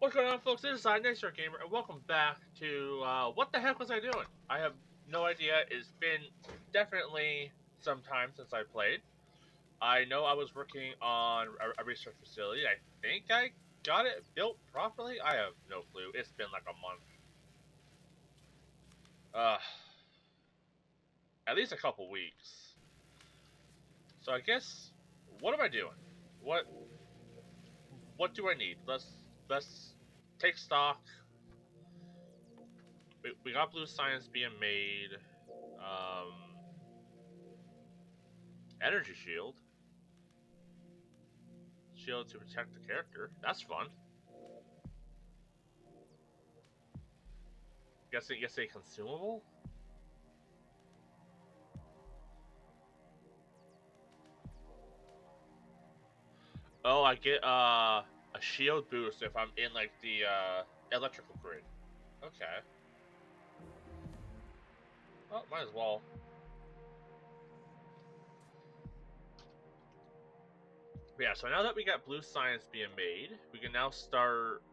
What's going on, folks? This is Nightstargamer, and welcome back to what the heck was I doing? I have no idea. It's been definitely some time since I played. I know I was working on a research facility. I think I got it built properly. I have no clue. It's been like a month. Uh, at least a couple weeks. So I guess what am I doing? What what do I need? Let's take stock. We got blue science being made. Um, Energy shield. Shield to protect the character. That's fun. Guess a consumable? Oh, I get a shield boost if I'm in like the electrical grid. Okay. Well, might as well. But yeah, so now that we got blue science being made, we can now start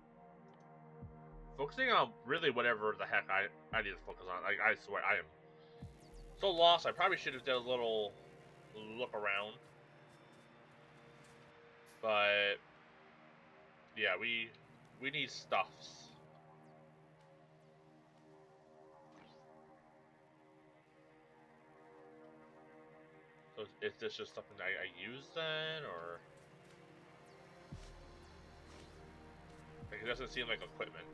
focusing on really whatever the heck I need to focus on. I swear I am so lost. I probably should have done a little look around. But yeah, we need stuffs. So is this just something I use then, or like, it doesn't seem like equipment?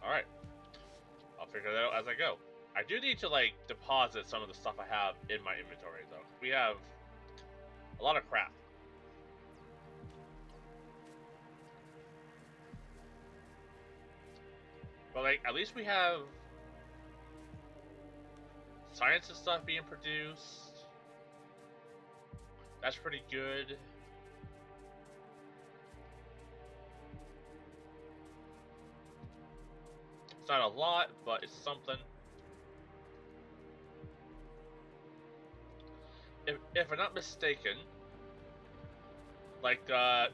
All right, I'll figure that out as I go. I do need to like deposit some of the stuff I have in my inventory though. We have a lot of crap. But like at least we have science and stuff being produced. That's pretty good. It's not a lot, but it's something. If I'm not mistaken, like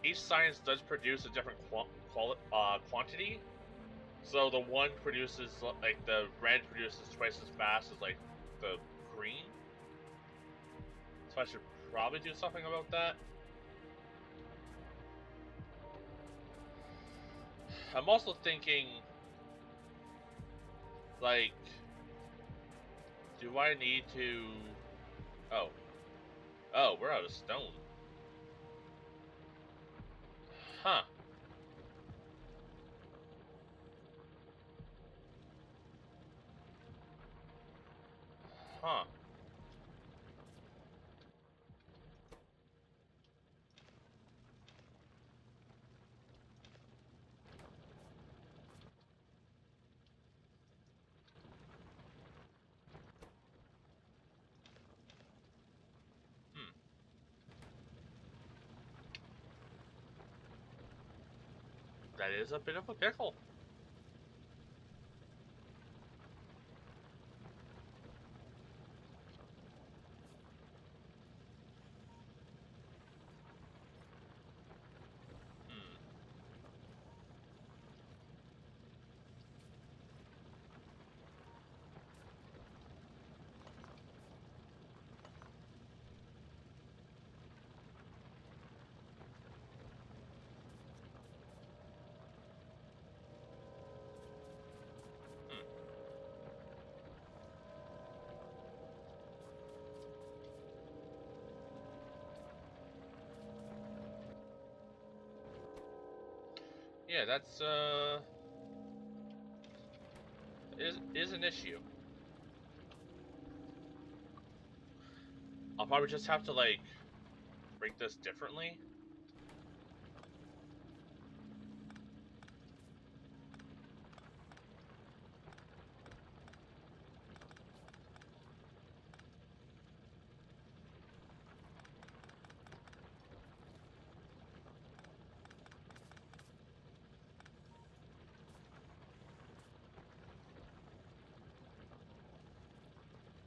each science does produce a different quantity. So the one produces like the red produces twice as fast as like the green. So I should probably do something about that. I'm also thinking, like, do I need to? Oh, oh, we're out of stone. Huh? Huh? Hmm. That is a bit of a pickle. Hmm. Hmm. Yeah, that's is an issue. I'll probably just have to like break this differently.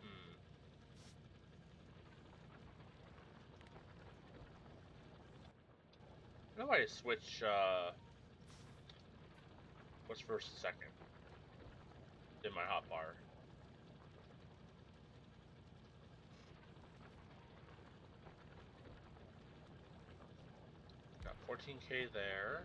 Hmm. How do I switch, what's first and second in my hotbar? Got 14K there.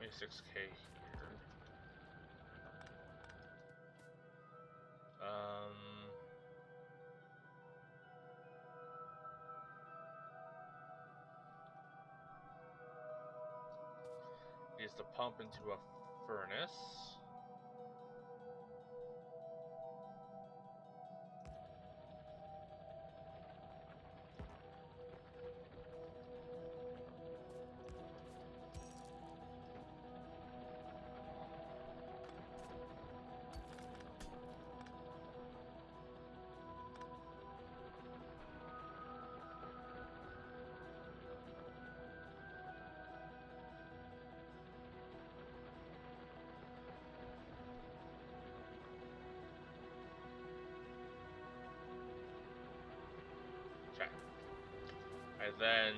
Maybe 6K here. Needs to pump into a furnace. Okay. I then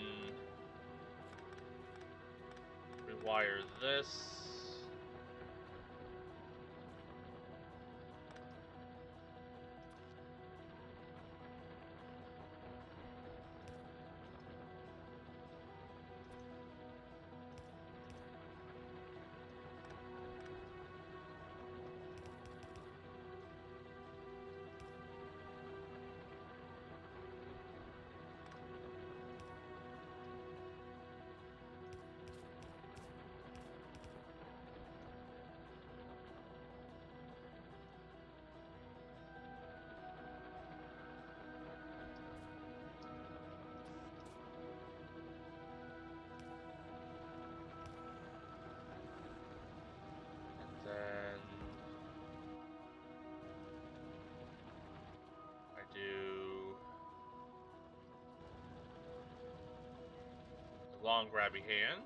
rewire this. Then I do a long grabby hand.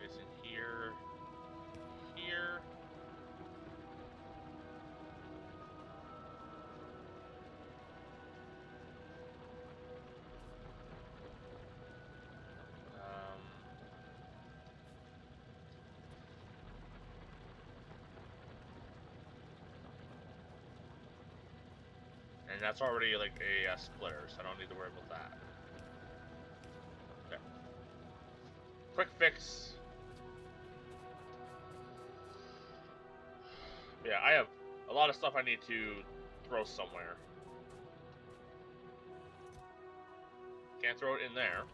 It's in here, here. And that's already like a splitter, so I don't need to worry about that. Okay. Quick fix. Yeah, I have a lot of stuff I need to throw somewhere. Can't throw it in there.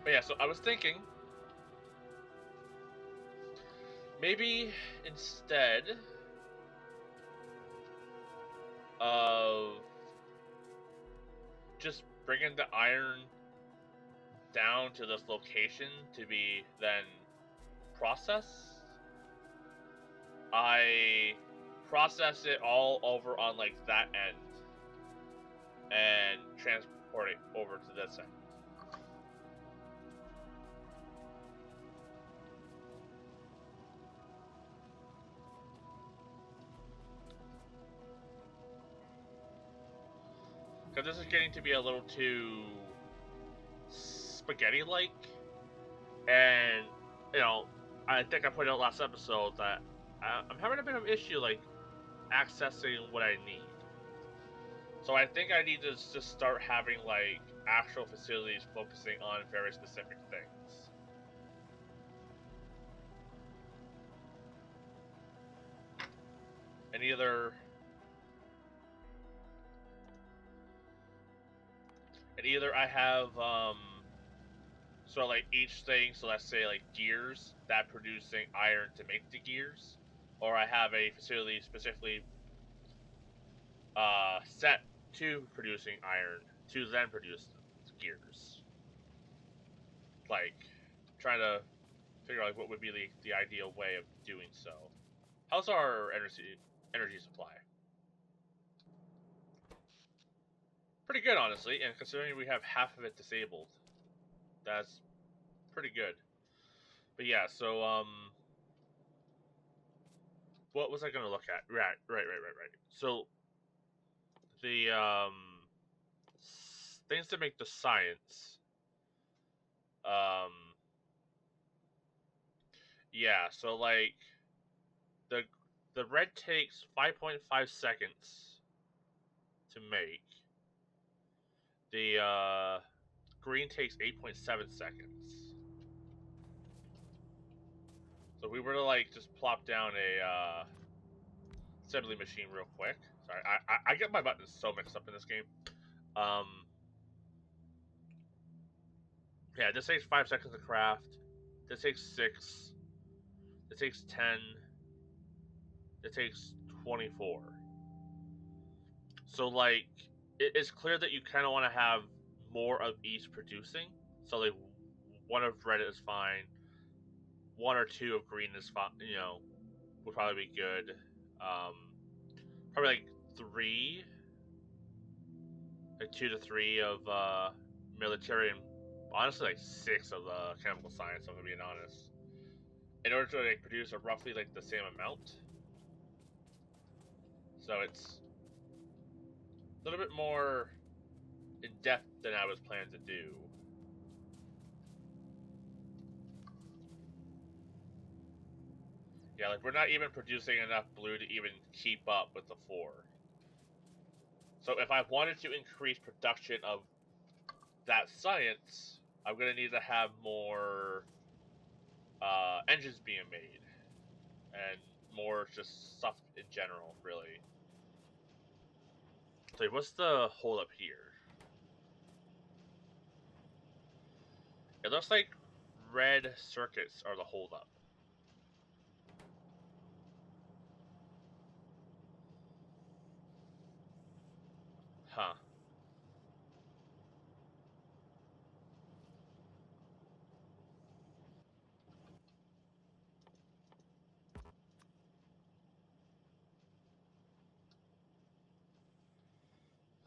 But yeah, so I was thinking maybe instead of just bringing the iron down to this location to be then processed, I process it all over on like that end and transport it over to this end. Because this is getting to be a little too spaghetti-like, and you know, I think I pointed out last episode that I'm having a bit of an issue like accessing what I need. So I think I need to just start having like actual facilities focusing on very specific things. And either I have so like each thing, so let's say like gears that producing iron to make the gears, or I have a facility specifically set to producing iron to then produce gears. Like trying to figure out like what would be the ideal way of doing so. How's our energy supply? Pretty good, honestly, and considering we have half of it disabled, that's pretty good. But yeah, so what was I gonna look at? Right. So the things to make the science. Um, yeah. So like the the red takes 5.5 seconds to make. The green takes 8.7 seconds. So we were to like just plop down a assembly machine real quick. Sorry, I get my buttons so mixed up in this game. Um, yeah, this takes 5 seconds to craft. This takes 6. This takes 10. It takes 24. So like, it's clear that you kind of want to have more of each producing. So like, one of red is fine. 1 or 2 of green is fine. Would probably be good. Probably like 3, like 2 to 3 of military, and honestly like 6 of the chemical science. If I'm being honest, in order to like produce a roughly like the same amount. So it's a little bit more in depth than I was planning to do. Yeah, like we're not even producing enough blue to even keep up with the 4. So if I wanted to increase production of that science, I'm gonna need to have more engines being made and more just stuff in general, really. So what's the hold up here? It looks like red circuits are the hold up. Huh.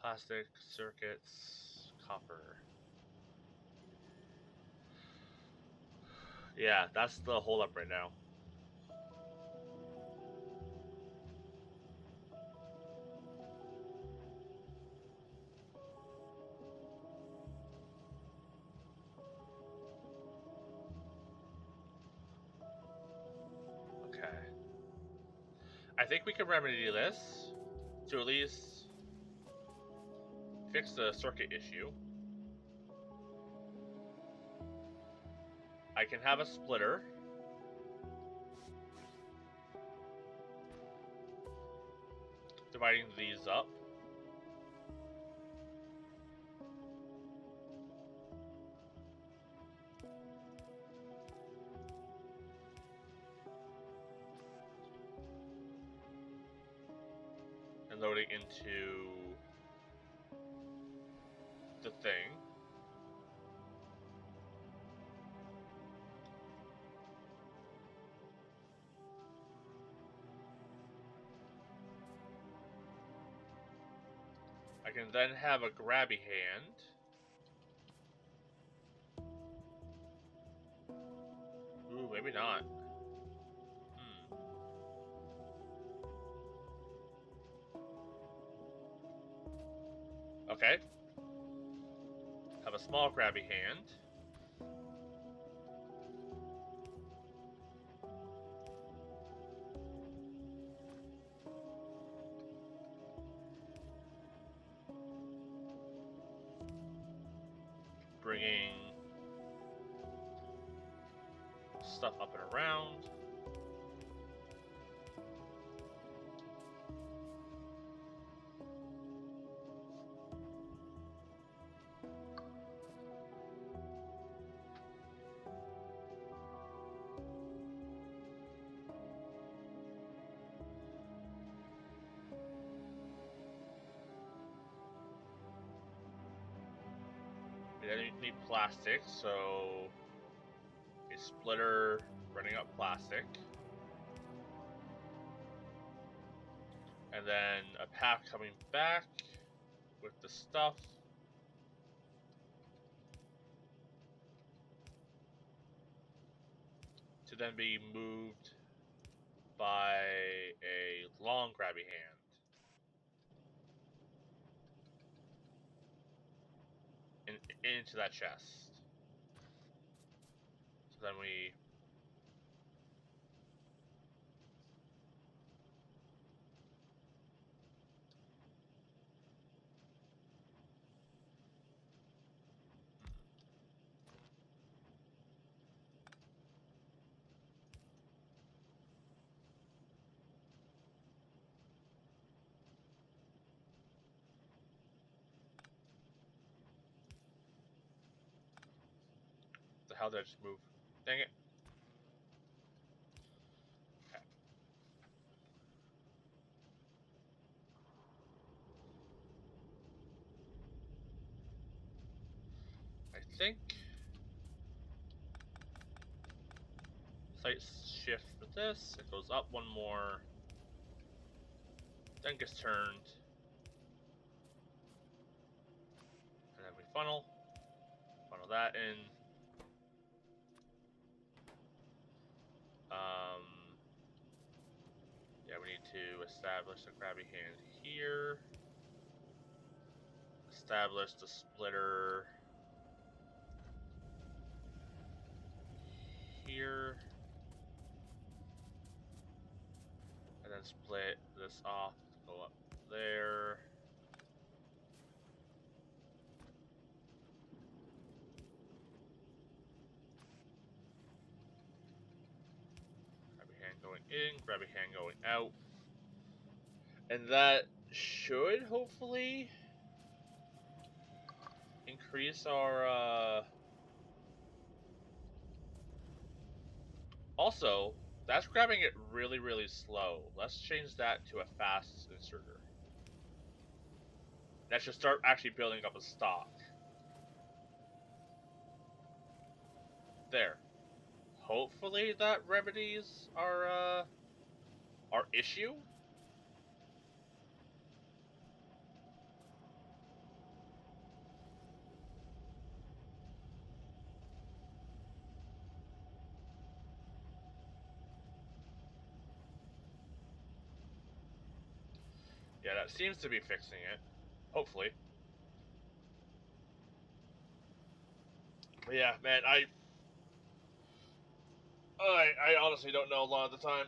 Plastic circuits, copper. Yeah, that's the hold up right now. Okay. I think we can remedy this to at least fix the circuit issue. I can have a splitter. Dividing these up. And loading into the thing. I can then have a grabby hand. Ooh, maybe not. Okay. Have a small grabby hand. Bringing stuff up and around. We then need plastic, so splitter running up plastic. And then a path coming back with the stuff. To then be moved by a long grabby hand. Into that chest. So then we... The hell did I just move? Dang it. Okay. I think... Sight shift for this. It goes up one more. Then gets turned. And then we funnel. Funnel that in. Yeah, we need to establish a grabby hand here. Establish the splitter here. And then split this off to go up there. Grabby hand going in, grabby hand going out. And that should hopefully increase our Also, that's grabbing it really, really slow. Let's change that to a fast inserter. That should start actually building up a stock. There. Hopefully that remedies our issue. Yeah, that seems to be fixing it. Hopefully. But yeah, man, I honestly don't know a lot of the time.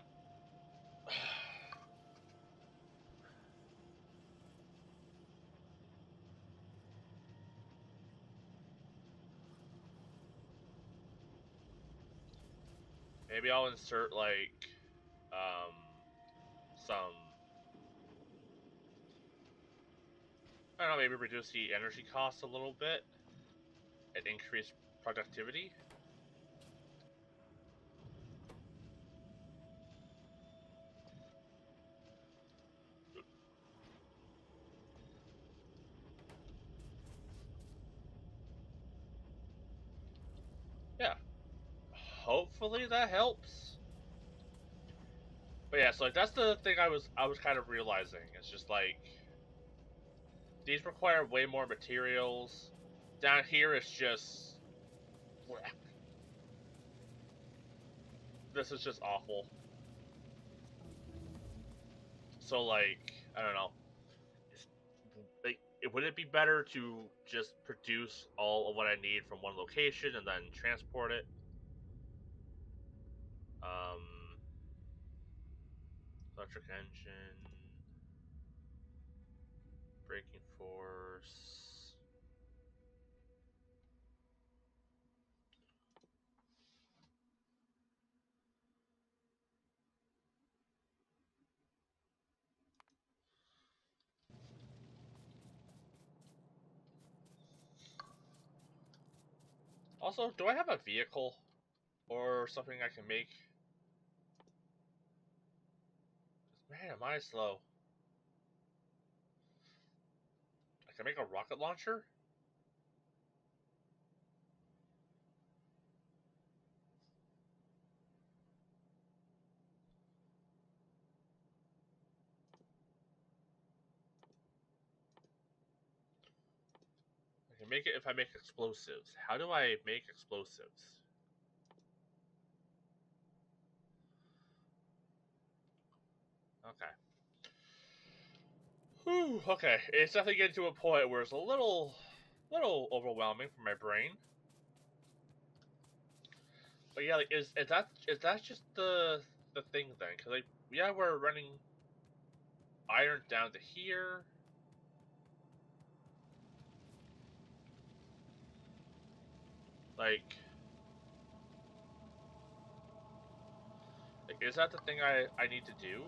Maybe I'll insert like some, I don't know, maybe reduce the energy cost a little bit and increase productivity. Yeah. Hopefully that helps. But yeah, so like that's the thing I was kind of realizing. It's just like these require way more materials. Down here it's just bleh. This is just awful. So like I don't know. Like, would it be better to just produce all of what I need from one location and then transport it? Um, Electric engine, braking force. Also, do I have a vehicle or something I can make? Man, am I slow? I can make a rocket launcher? can make it if I make explosives. How do I make explosives? Okay. Whew, okay. It's definitely getting to a point where it's a little overwhelming for my brain. But yeah, like, is that just the thing then? Because like, yeah, we're running iron down to here. Like, is that the thing I need to do?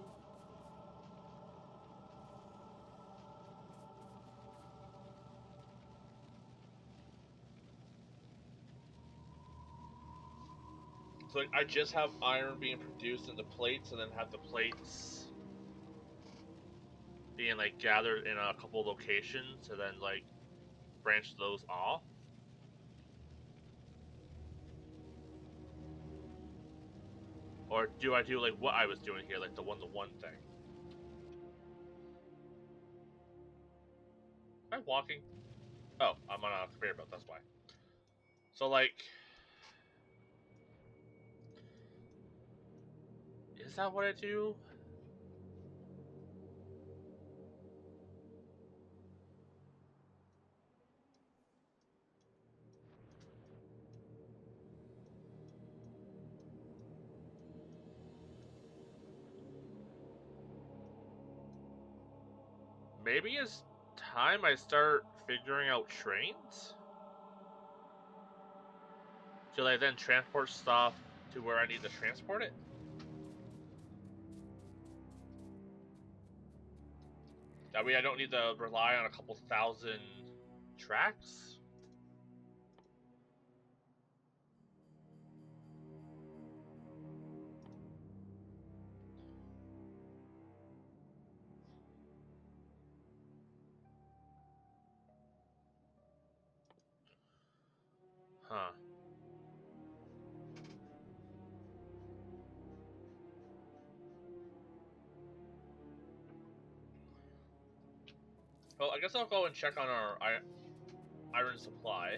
So like, I just have iron being produced in the plates, and then have the plates being like gathered in a couple locations, and then like branch those off. Or do I do like what I was doing here, like the one-to-one thing? Am I walking? Oh, I'm on a conveyor belt. That's why. So like, is that what I do? Maybe it's time I start figuring out trains? Should I then transport stuff to where I need to transport it? That way I don't need to rely on a couple thousand tracks? Huh. Well, I guess I'll go and check on our iron supply.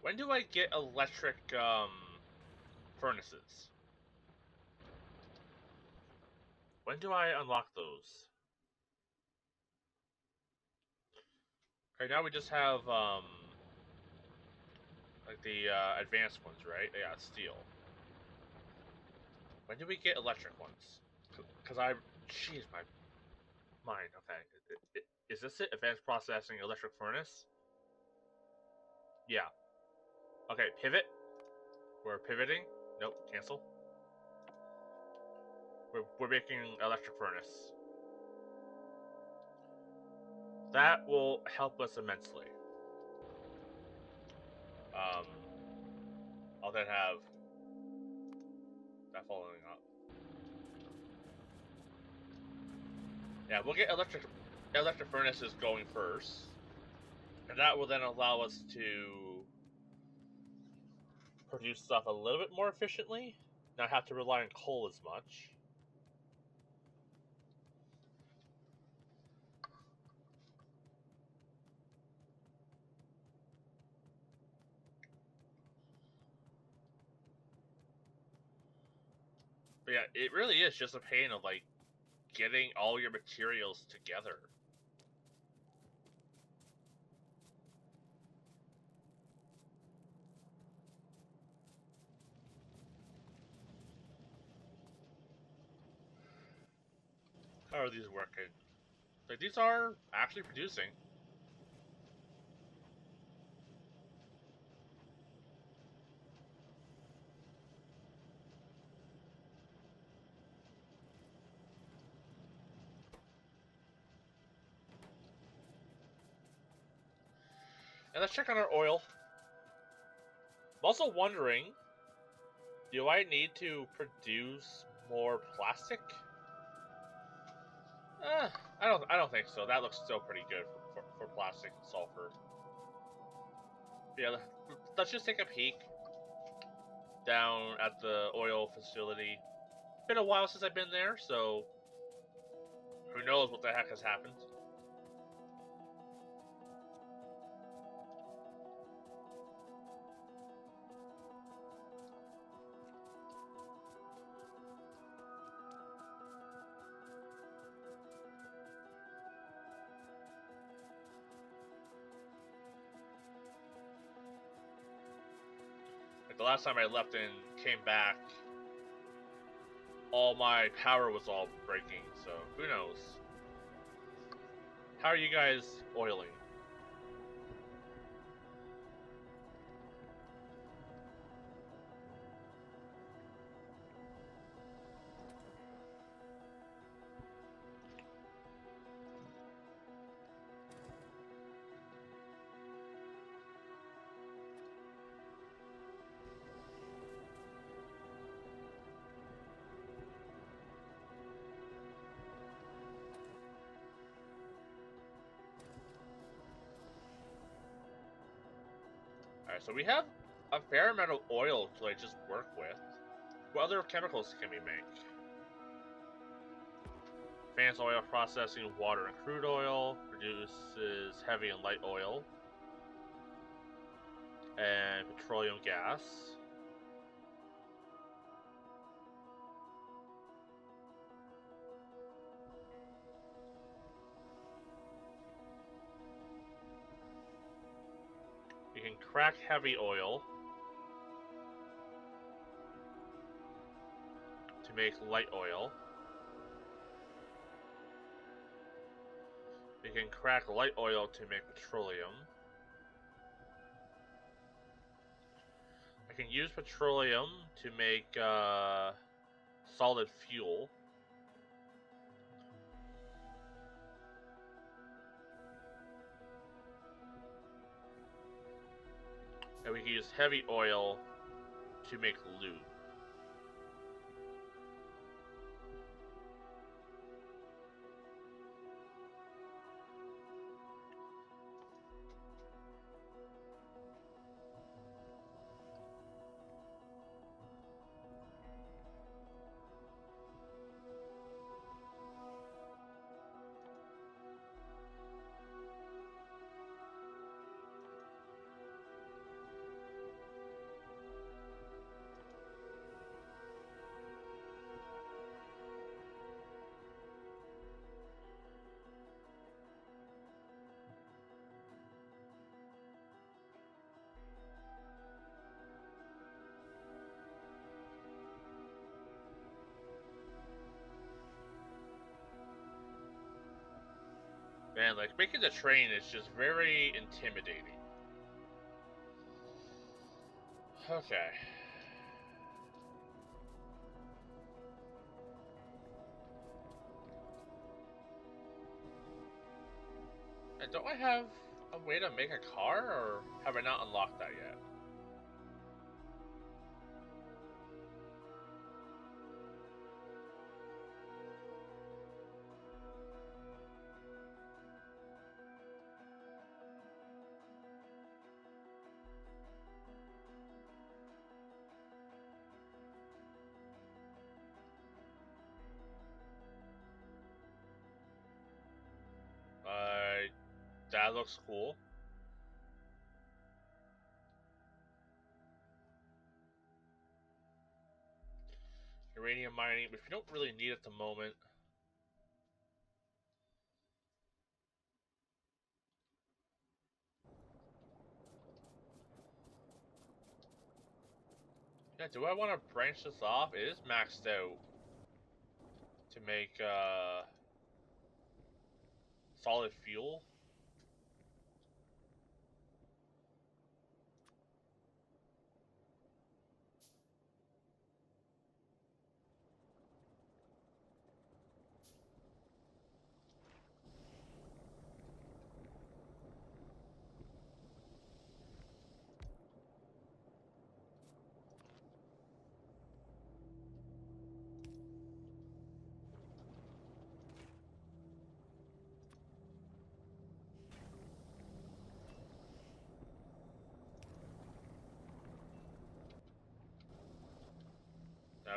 When do I get electric furnaces? When do I unlock those? Okay, now we just have like the advanced ones, right? Yeah, steel. When do we get electric ones? Because I, jeez, my mind. Okay, is this it? Advanced processing electric furnace? Yeah. Okay, pivot. We're pivoting. Nope, cancel. We're making electric furnace. That will help us immensely. Um, I'll then have that following up. Yeah, we'll get electric furnaces going first, and that will then allow us to produce stuff a little bit more efficiently, not have to rely on coal as much. But yeah, it really is just a pain of like getting all your materials together. How are these working? Like, these are actually producing. And let's check on our oil. I'm also wondering, do I need to produce more plastic? I don't think so. That looks still pretty good for plastic and sulfur. Yeah, let's just take a peek down at the oil facility. Been a while since I've been there, so who knows what the heck has happened. Like the last time I left and came back, all my power was all breaking, so who knows. How are you guys oiling? Alright, so we have a fair amount of oil to like just work with. What other chemicals can we make? Advanced oil processing, water and crude oil, produces heavy and light oil, and petroleum gas. You can crack heavy oil to make light oil. You can crack light oil to make petroleum. I can use petroleum to make solid fuel. And we can use heavy oil to make lube. Man, like making the train is just very intimidating. Okay. And don't I have a way to make a car, or have I not unlocked that yet? That looks cool. Uranium mining, which we don't really need at the moment. Yeah, do I want to branch this off? It is maxed out to make solid fuel.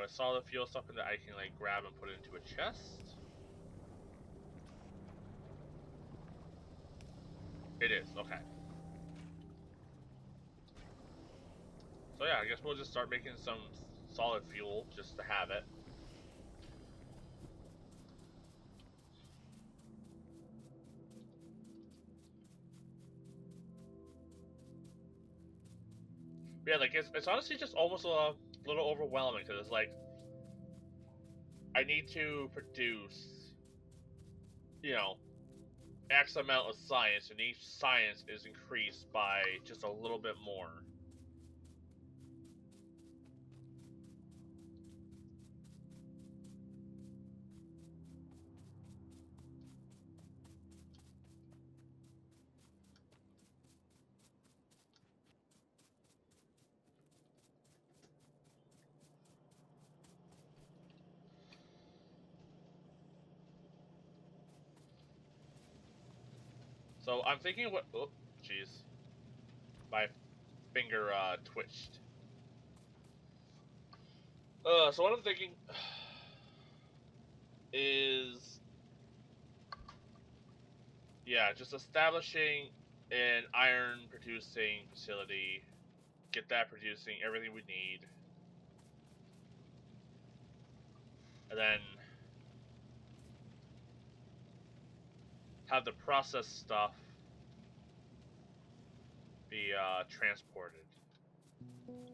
Now, is solid fuel something that I can like grab and put into a chest? It is, okay. So yeah, I guess we'll just start making some solid fuel just to have it. Yeah, like it's honestly just almost a little overwhelming because it's like I need to produce, you know, X amount of science, and each science is increased by just a little bit more. So I'm thinking what. Oh, jeez, my finger twitched. So what I'm thinking is, yeah, just establishing an iron producing facility, get that producing everything we need, and then have the processed stuff be transported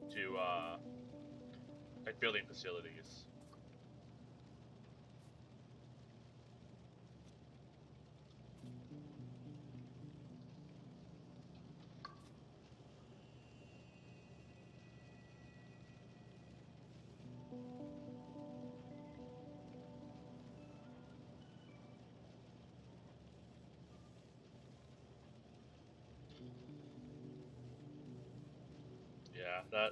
to like building facilities. Yeah, that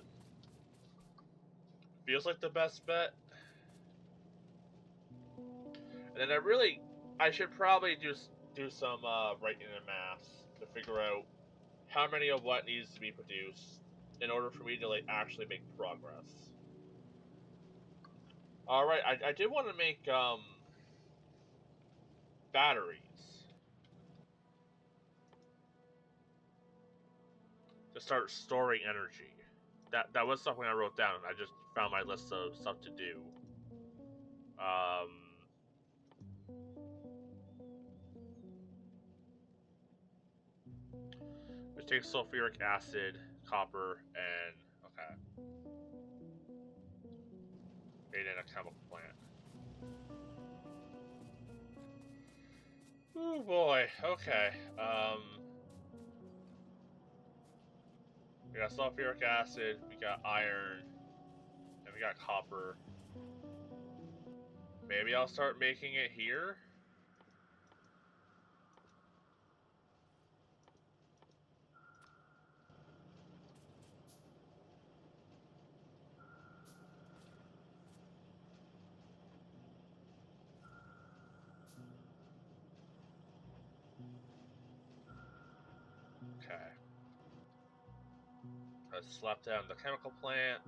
feels like the best bet. And then I should probably just do some writing in maths to figure out how many of what needs to be produced in order for me to like actually make progress. All right, I did want to make batteries to start storing energy. That was something I wrote down. I just found my list of stuff to do. Um, which takes sulfuric acid, copper, and okay, made in a chemical plant. Oh boy. Okay. We got sulfuric acid, we got iron, and we got copper. Maybe I'll start making it here. Okay. Let's slap down the chemical plant.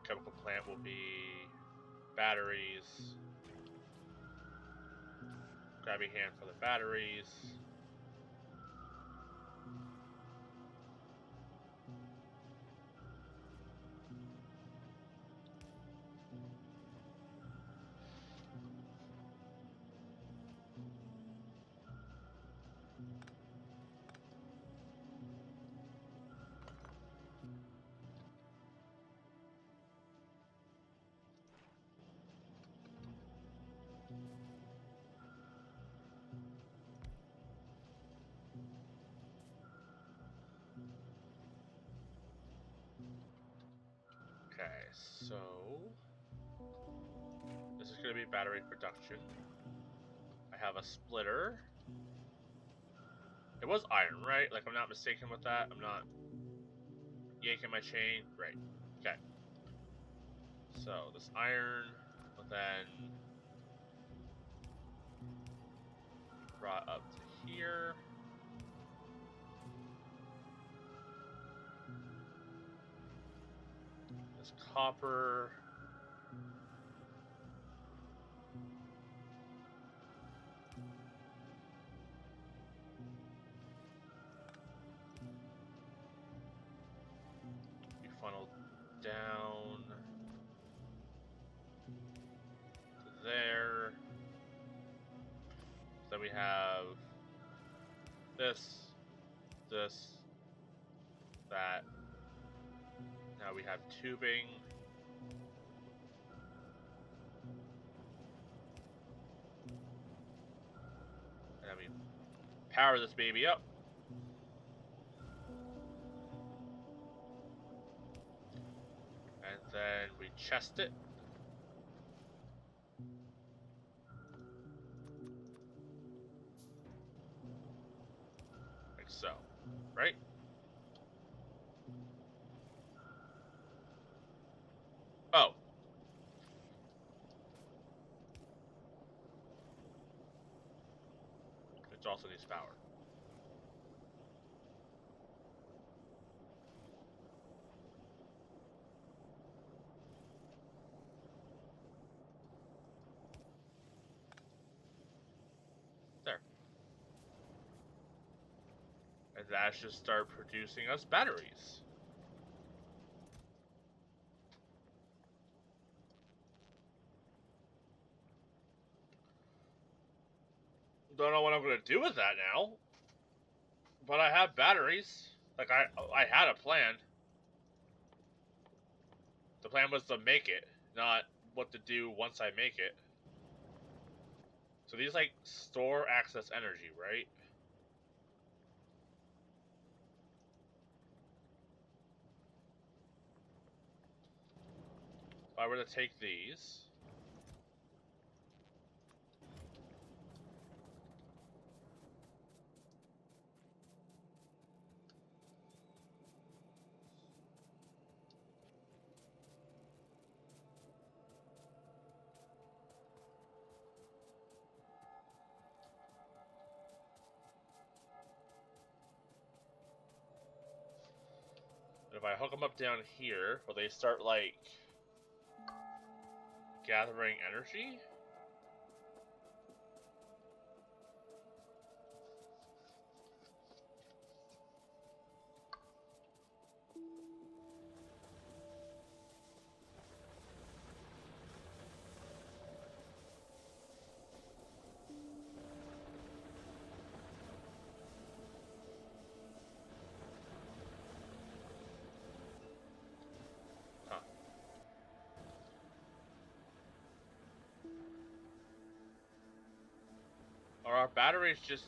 Chemical plant will be batteries. Grab a hand for the batteries. Okay, so this is going to be battery production. I have a splitter. It was iron, right? Like, I'm not mistaken with that. I'm not yanking my chain. Right. Okay. So, this iron will then brought up to here. That's copper. We funnel down to there. So then we have this, that. Now we have tubing. And then we power this baby up. And then we chest it. Like so, right? Oh. It also needs power. There. And that should start producing us batteries. Don't know what I'm gonna do with that now. But I have batteries. Like I had a plan. The plan was to make it, not what to do once I make it. So these like store access energy, right? If I were to take these, if I hook them up down here, will they start like gathering energy? Huh. Are our batteries just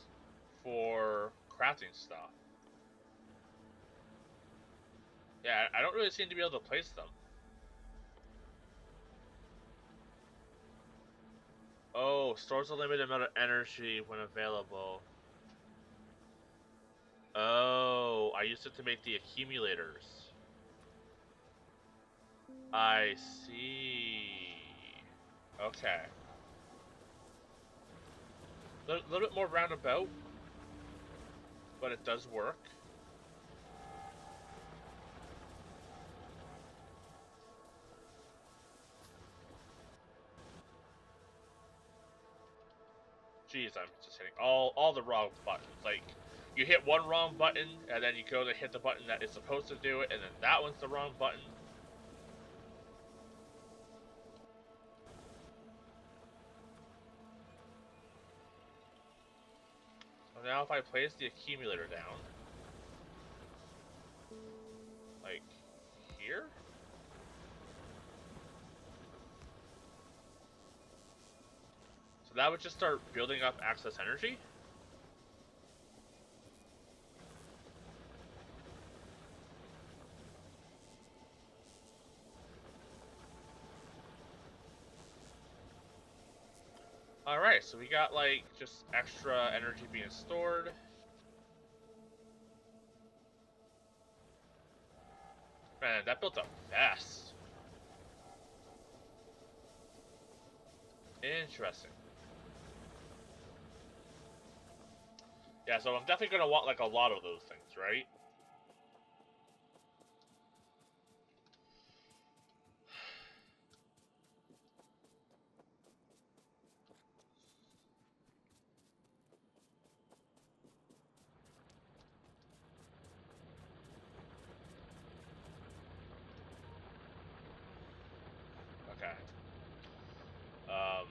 for crafting stuff? Yeah, I don't really seem to be able to place them. Oh, stores a limited amount of energy when available. Oh, I used it to make the accumulators. I see. Okay. A little bit more roundabout, but it does work. Jeez, I'm just hitting all the wrong buttons. Like, you hit one wrong button, and then you go to hit the button that is supposed to do it, and then that one's the wrong button. So now if I place the accumulator down, like here? So that would just start building up excess energy? Alright, so we got like just extra energy being stored. Man, that built up fast. Interesting. Yeah, so I'm definitely gonna want like a lot of those things, right? Okay. Um.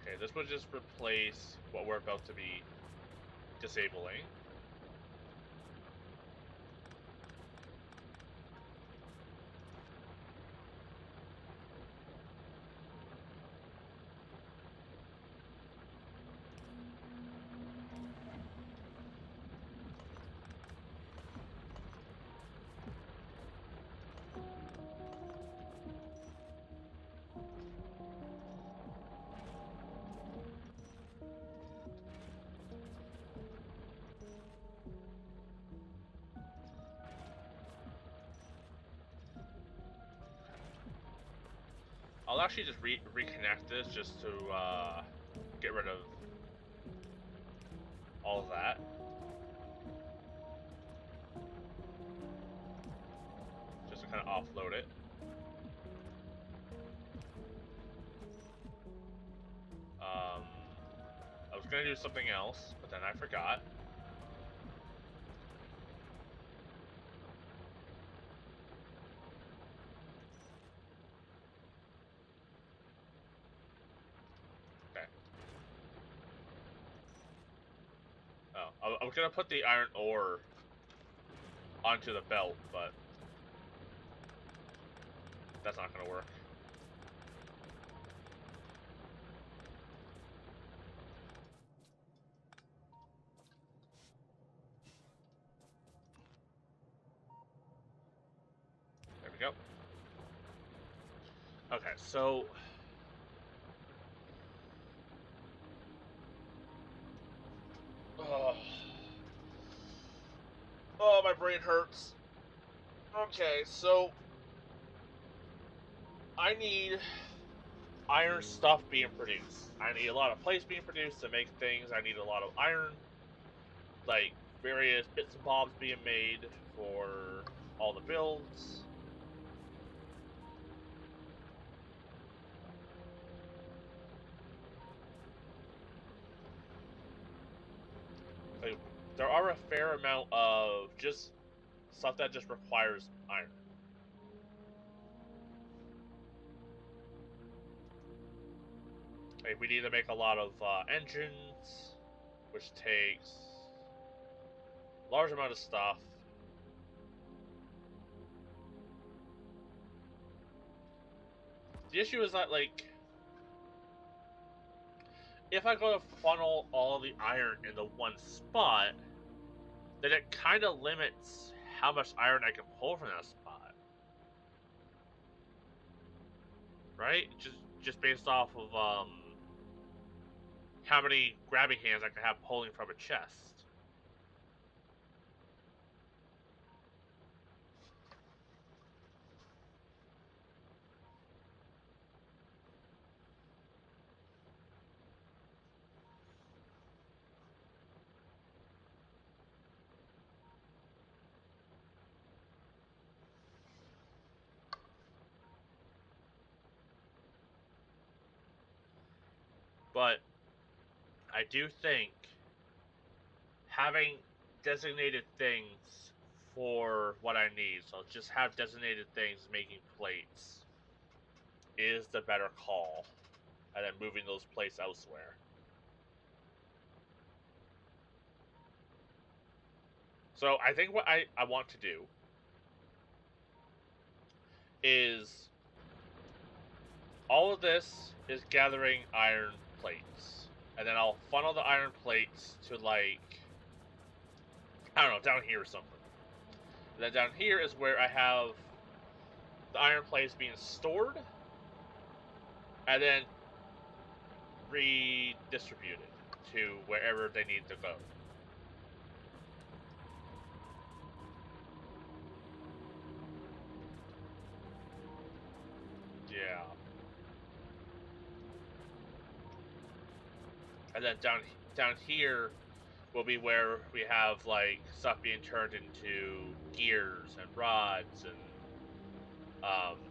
Okay, this would just replace what we're about to be disabling. I'll actually just reconnect this just to get rid of all of that. Just to kind of offload it. I was gonna do something else, but then I forgot. Okay. Oh, I was gonna put the iron ore onto the belt, but that's not gonna work. There we go. Okay, so oh, my brain hurts. Okay, so I need iron stuff being produced. I need a lot of plates being produced to make things. I need a lot of iron, like various bits and bobs being made for all the builds. Like, there are a fair amount of just stuff that just requires iron. Like, we need to make a lot of engines, which takes a large amount of stuff. The issue is that, like, if I go to funnel all the iron into one spot, then it kind of limits how much iron I can pull from that spot. Right? Just based off of how many grabbing hands I can have pulling from a chest. But I do think having designated things for what I need, so just have designated things making plates, is the better call, and then moving those plates elsewhere. So I think what I want to do is all of this is gathering iron plates. And then I'll funnel the iron plates to, like, I don't know, down here or something. And then down here is where I have the iron plates being stored and then redistributed to wherever they need to go. Yeah. And then down here will be where we have like stuff being turned into gears and rods and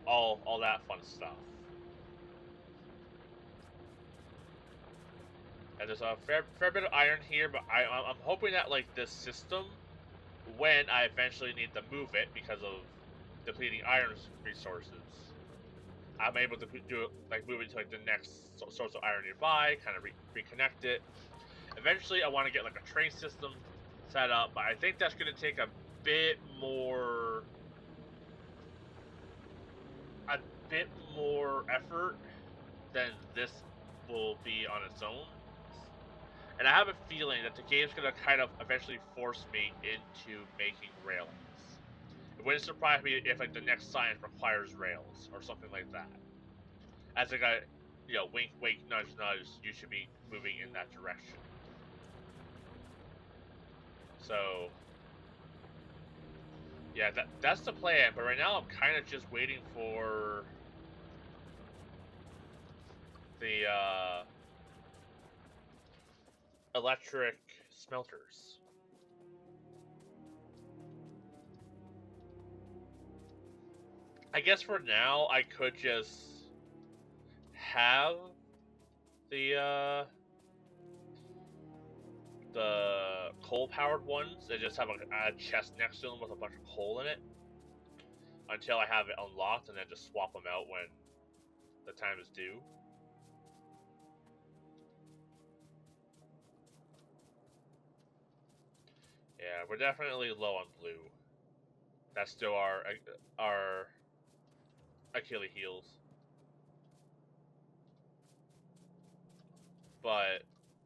all that fun stuff. And there's a fair bit of iron here, but I'm hoping that like this system, when I eventually need to move it because of depleting iron resources, I'm able to do it, like move it to like the next source of iron nearby, kind of reconnect it. Eventually, I want to get like a train system set up, but I think that's going to take a bit more effort than this will be on its own. And I have a feeling that the game's going to kind of eventually force me into making railings. It wouldn't surprise me if like the next science requires rails or something like that. As like a, wink, wink, nudge, nudge, you should be moving in that direction. So, yeah, that's the plan. But right now, I'm kind of just waiting for the electric smelters. I guess for now, I could just have the coal-powered ones and just have a chest next to them with a bunch of coal in it until I have it unlocked, and then just swap them out when the time is due. Yeah, we're definitely low on blue. That's still our Achilles heels. But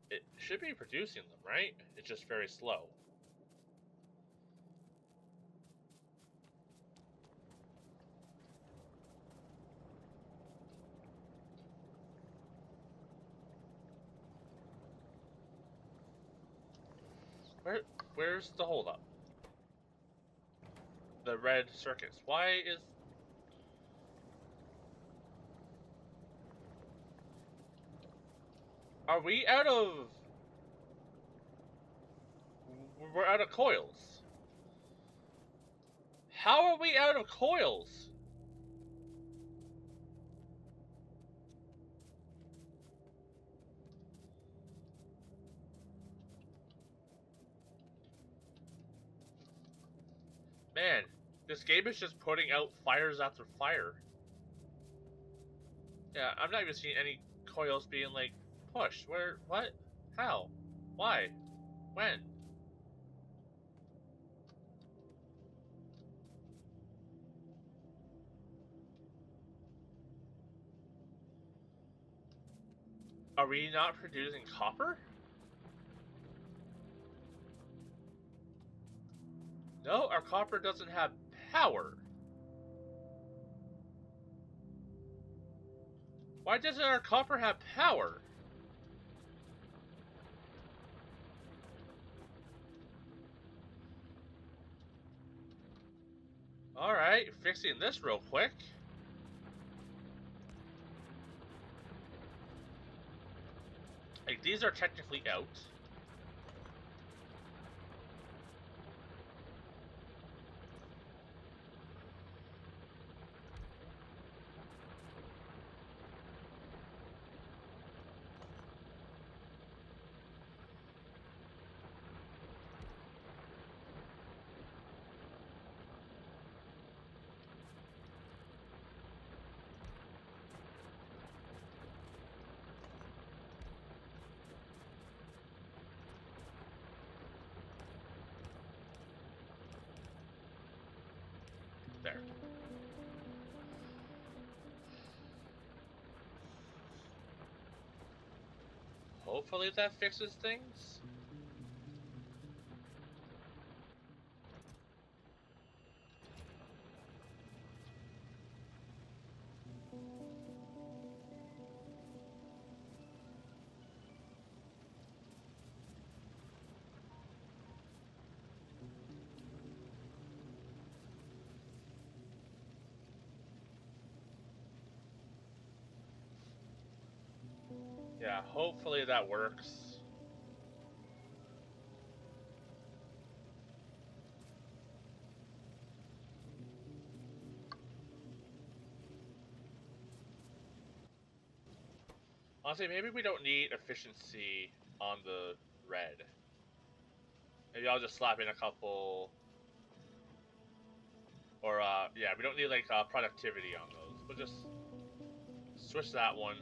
it should be producing them, right? It's just very slow. Where's the holdup? The red circuits. Why is... Are we out of... We're out of coils. How are we out of coils? Man, this game is just putting out fires after fire. Yeah, I'm not even seeing any coils being, like, pushed. Where? What? How? Why? When? Are we not producing copper? No, our copper doesn't have power. Why doesn't our copper have power? Alright, fixing this real quick. Like, these are technically out. There. Hopefully that fixes things. Yeah, hopefully that works. Honestly, maybe we don't need efficiency on the red. Maybe I'll just slap in a couple, or yeah, we don't need like productivity on those. We'll just switch that one.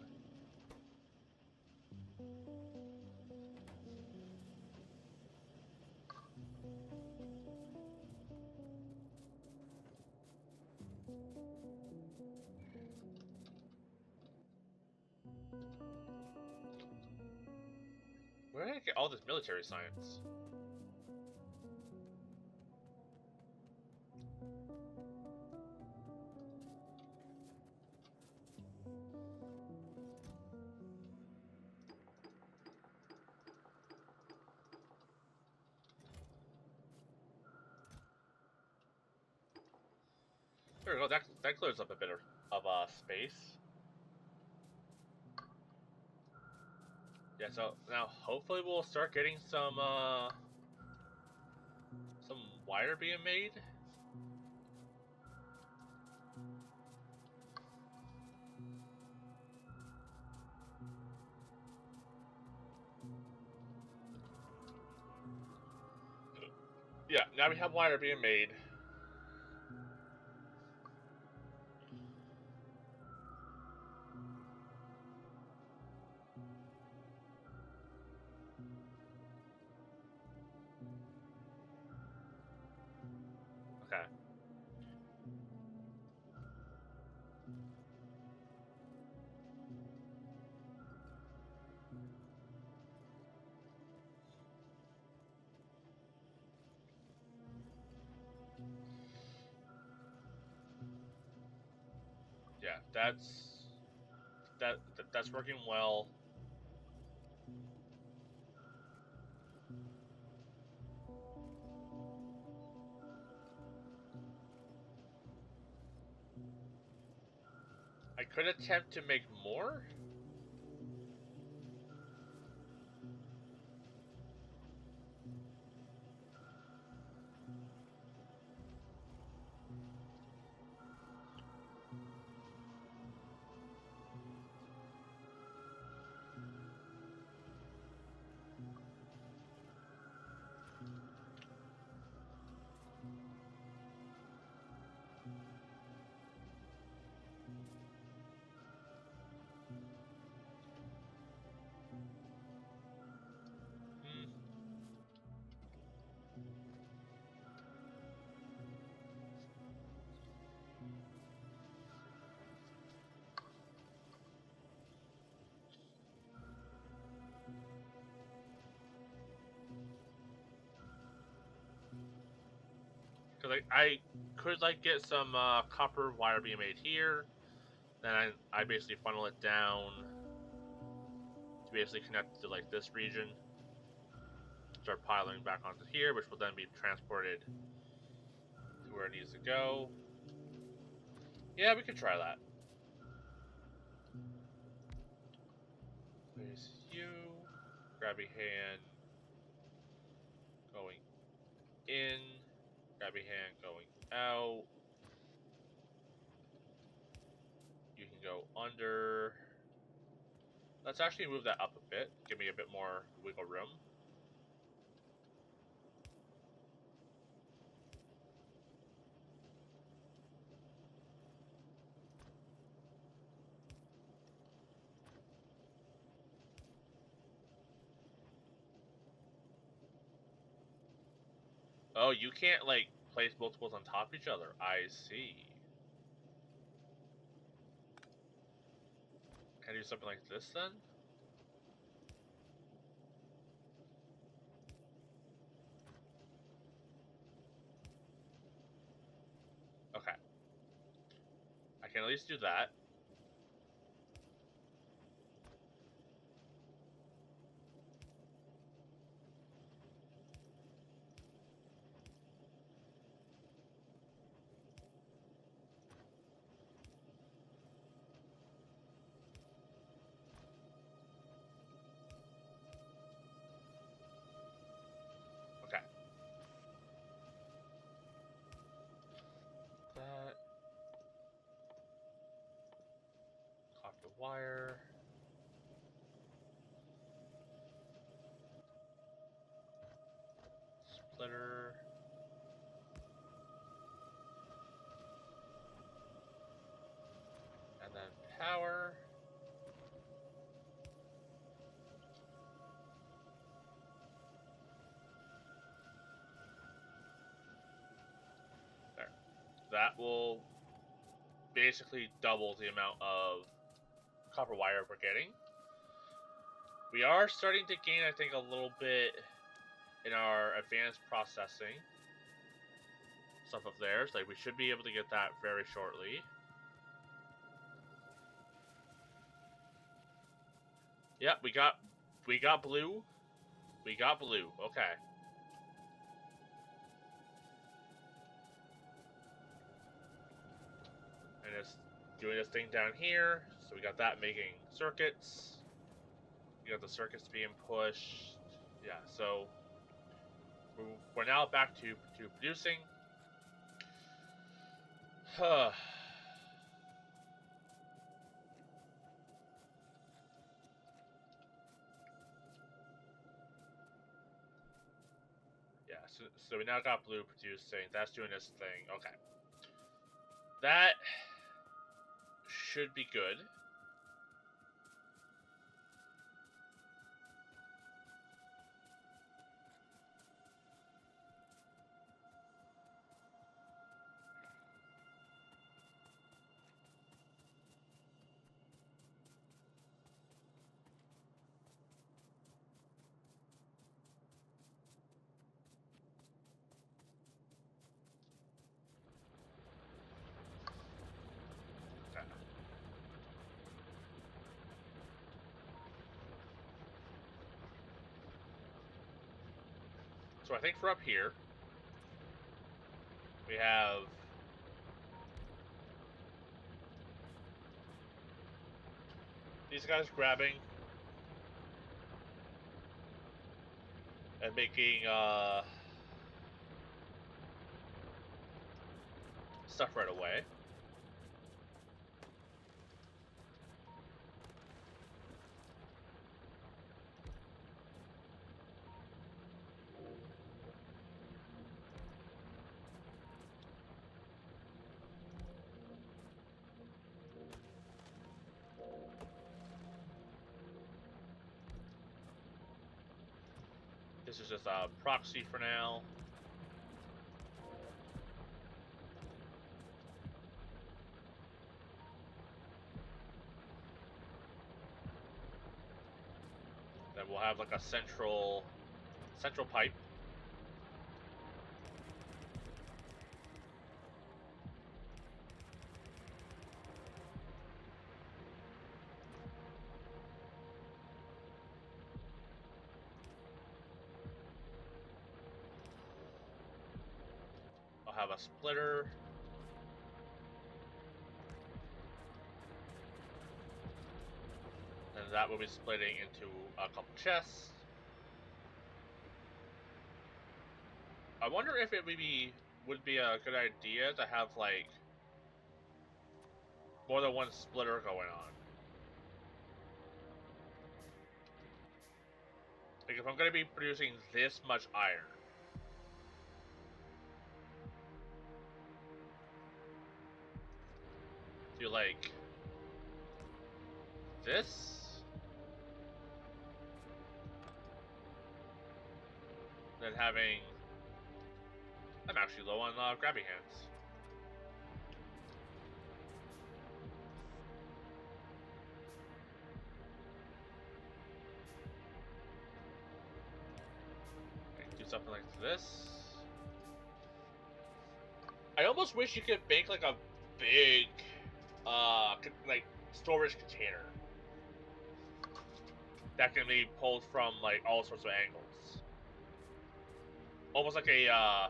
Where did I get all this military science? There we go. That clears up a bit of space. Yeah. So now hopefully we'll start getting some wire being made. Yeah. Now we have wire being made. Okay. Yeah. That's working well. I could attempt to make more. Hmm. Because I could like get some copper wire being made here. Then I basically funnel it down to basically connect to like this region. Start piling back onto here, which will then be transported to where it needs to go. Yeah, we could try that. There's you. Grabby hand going in. Grabby hand going out. You can go under. Let's actually move that up a bit. Give me a bit more wiggle room. Oh, you can't like place multiples on top of each other. I see. Can I do something like this then? Okay. I can at least do that. Okay. That. Copper wire. splitter. And then power. There. That will basically double the amount of copper wire we're getting. We are starting to gain, I think, a little bit in our advanced processing stuff of theirs. Like, we should be able to get that very shortly. Yeah, we got blue. We got blue. Okay. And it's doing this thing down here. So we got that making circuits. We got the circuits being pushed. Yeah, so we're now back to producing. Yeah, so we now got blue producing. That's doing this thing. Okay. That should be good. Okay. So I think for up here, we have these guys grabbing and making stuff right away. This is just a proxy for now. Then we'll have like a central pipe. I'll have a splitter. And that will be splitting into a couple chests. I wonder if it would be a good idea to have like more than one splitter going on. Like if I'm going to be producing this much iron, do like this? Then having... I'm actually low on grabby hands. Okay, do something like this. I almost wish you could make like a big, like storage container that can be pulled from like all sorts of angles. Almost like a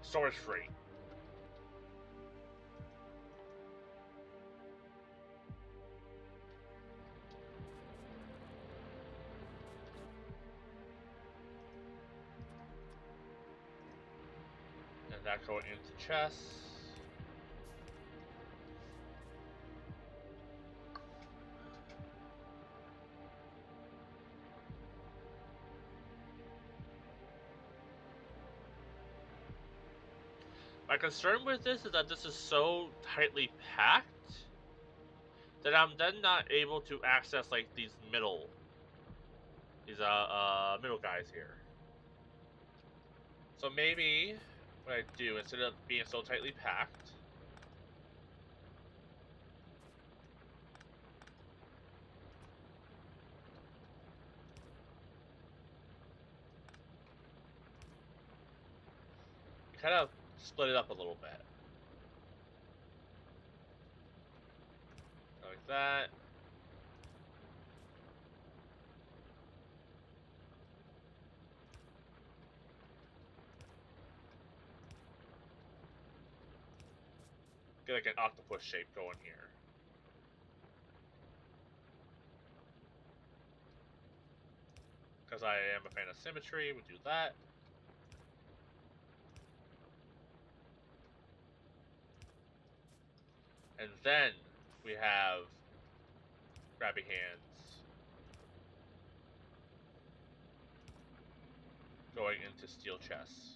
storage freight. And that going into chests. My concern with this is that this is so tightly packed that I'm then not able to access like these middle guys here. So maybe what I do, instead of being so tightly packed, kind of split it up a little bit. Like that. Get like an octopus shape going here. Because I am a fan of symmetry, we'll do that. And then we have grabby hands going into steel chests.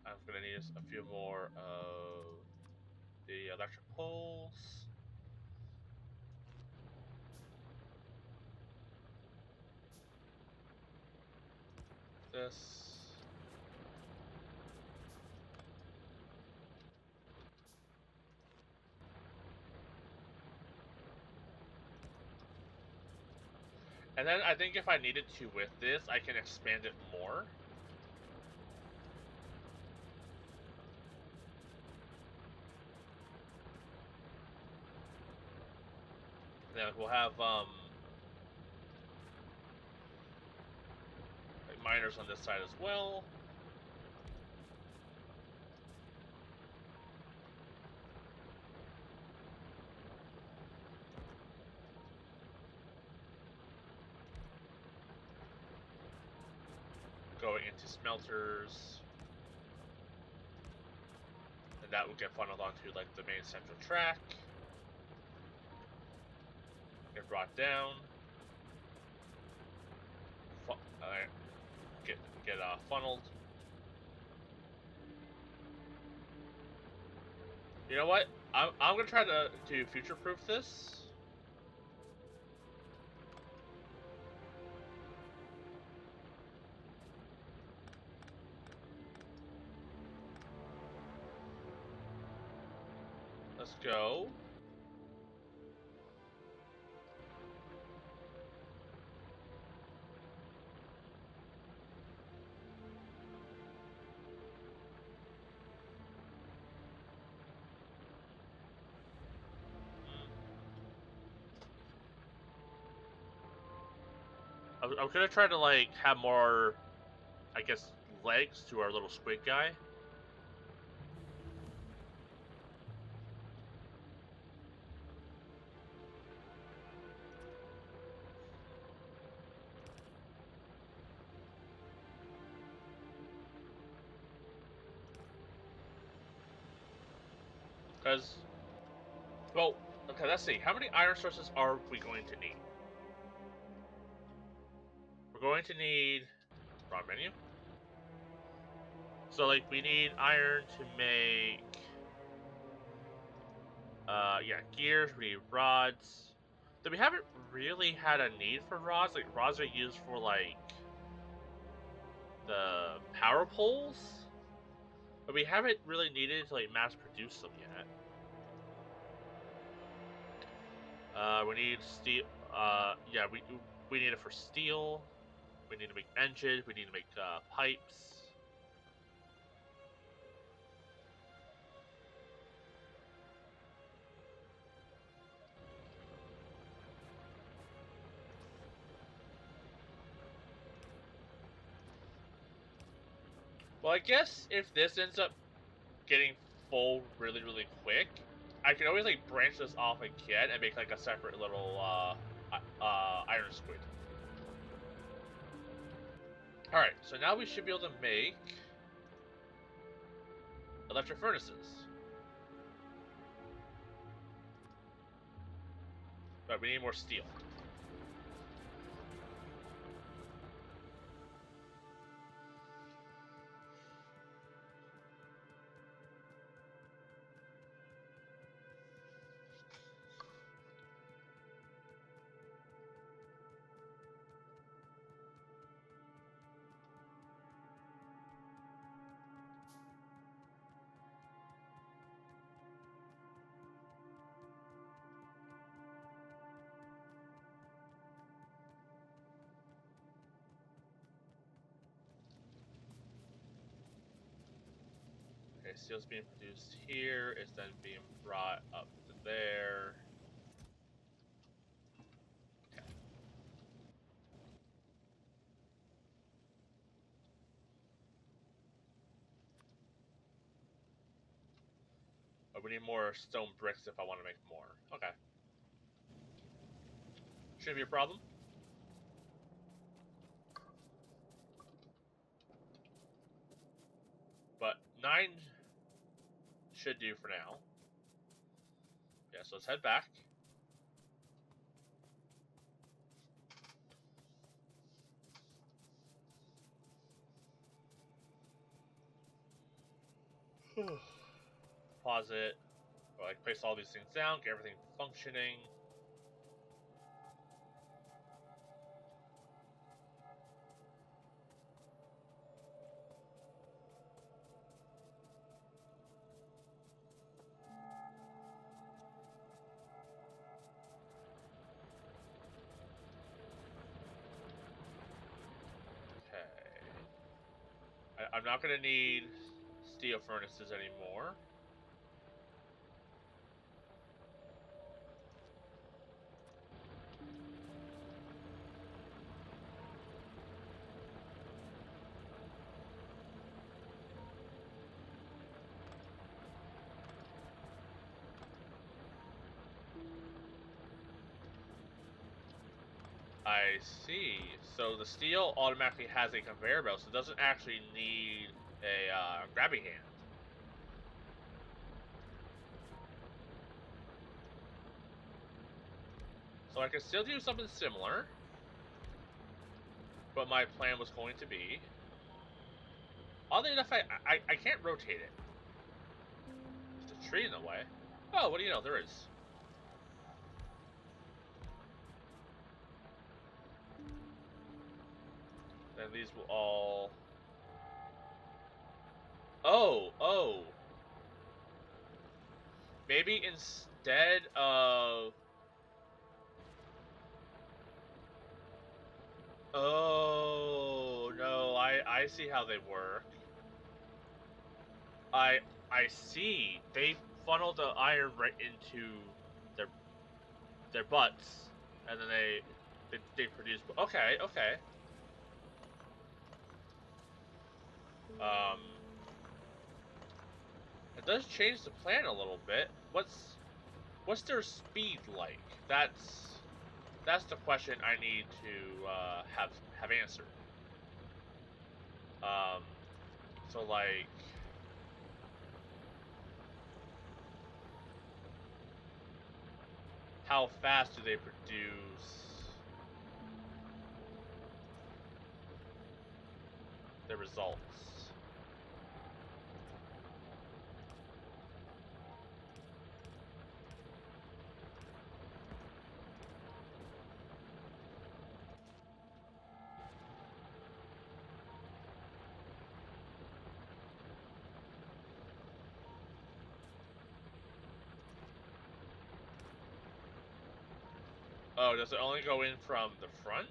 I'm gonna need a few more of the electric poles. This. And then I think if I needed to with this, I can expand it more. Then we'll have like miners on this side as well. Going into smelters. And that will get funneled onto like the main central track. Get brought down. Get funneled. You know what? I'm gonna try to future-proof this. Let's go. I'm gonna try to like have more, I guess, legs to our little squid guy. Because, well, okay, let's see. How many iron sources are we going to need? We're going to need, wrong menu. So, like, we need iron to make, yeah, gears, we need rods. Though we haven't really had a need for rods. Like, rods are used for, like, the power poles. But we haven't really needed to, like, mass produce them yet. We need steel. Yeah, we need it for steel. We need to make engines. We need to make pipes. Well, I guess if this ends up getting full really, really quick, I can always like branch this off again and make like a separate little iron squid. Alright, so now we should be able to make electric furnaces. But we need more steel. Okay, steel's being produced here. It's then being brought up to there. Okay. Oh, we need more stone bricks if I want to make more. Okay. Shouldn't be a problem. But 9 should do for now. Yeah, so let's head back. Pause it. Or like place all these things down, get everything functioning. Okay. I'm not gonna need steel furnaces anymore. I see. So the steel automatically has a conveyor belt, so it doesn't actually need a grabby hand. So I can still do something similar, but my plan was going to be. Oddly enough, I can't rotate it. There's a tree in the way. Oh, what do you know? There is. Then these will all. Oh. Maybe instead of. Oh no, I see how they work. I see. They funnel the iron right into their their butts, and then they produce. Okay. Um, it does change the plan a little bit. What's their speed like? That's the question I need to have answered. Um, so like, how fast do they produce the results? Oh, does it only go in from the front?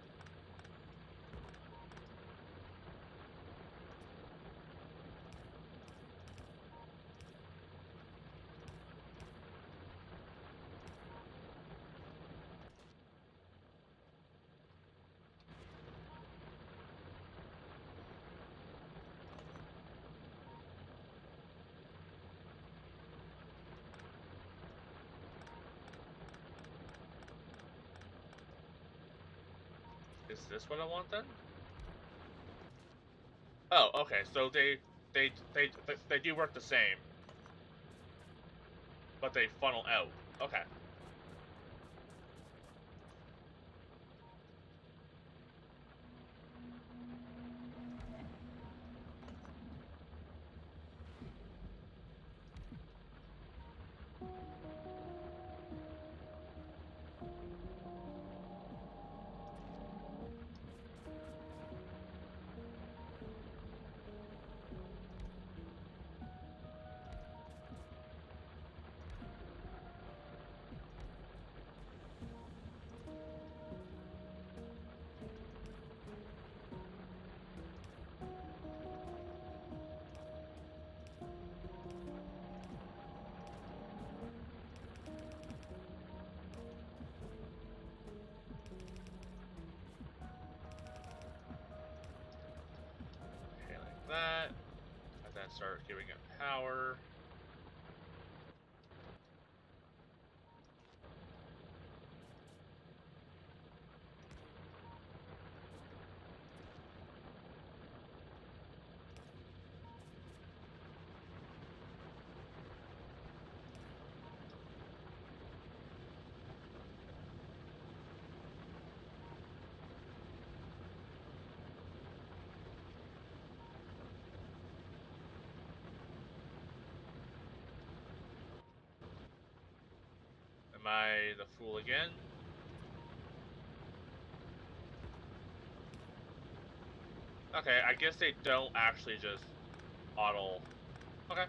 Is this what I want then? Oh, okay. So they do work the same, but they funnel out. Okay. Okay, like that. And then start giving it power. Am I the fool again? Okay, I guess they don't actually just auto. Okay. Okay.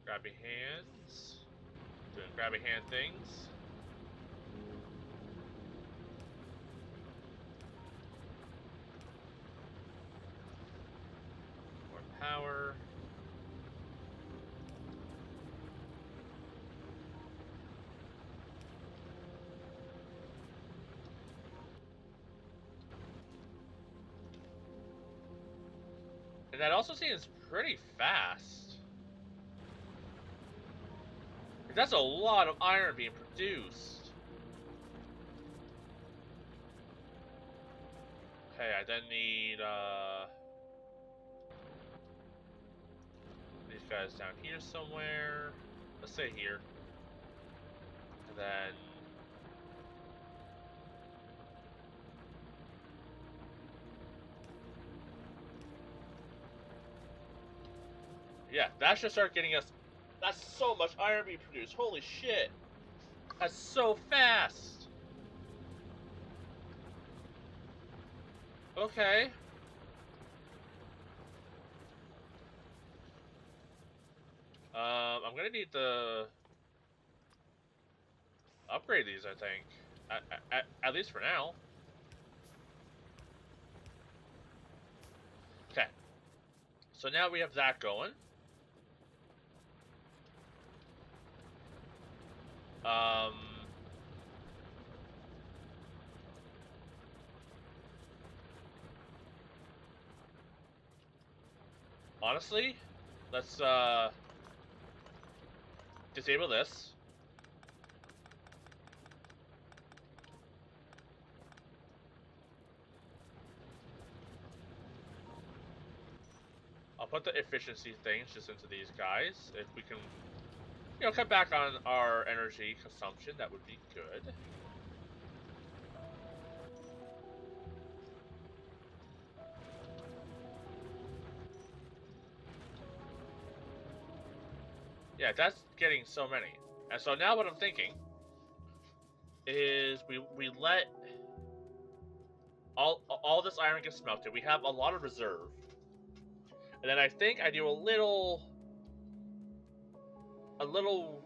Grabby hands. Doing grabby hand things. More power. And that also seems pretty fast. That's a lot of iron being produced. Okay, I then need these guys down here somewhere. Let's say here. And then yeah, that should start getting us. That's so much iron being produced. Holy shit. That's so fast. Okay. I'm gonna need to upgrade these, I think. At least for now. Okay. So now we have that going. Um, honestly, let's disable this. I'll put the efficiency things just into these guys. If we can, you know, cut back on our energy consumption, that would be good. Yeah, that's getting so many. And so now what I'm thinking is we let all this iron get smelted. We have a lot of reserve. And then I think I do a little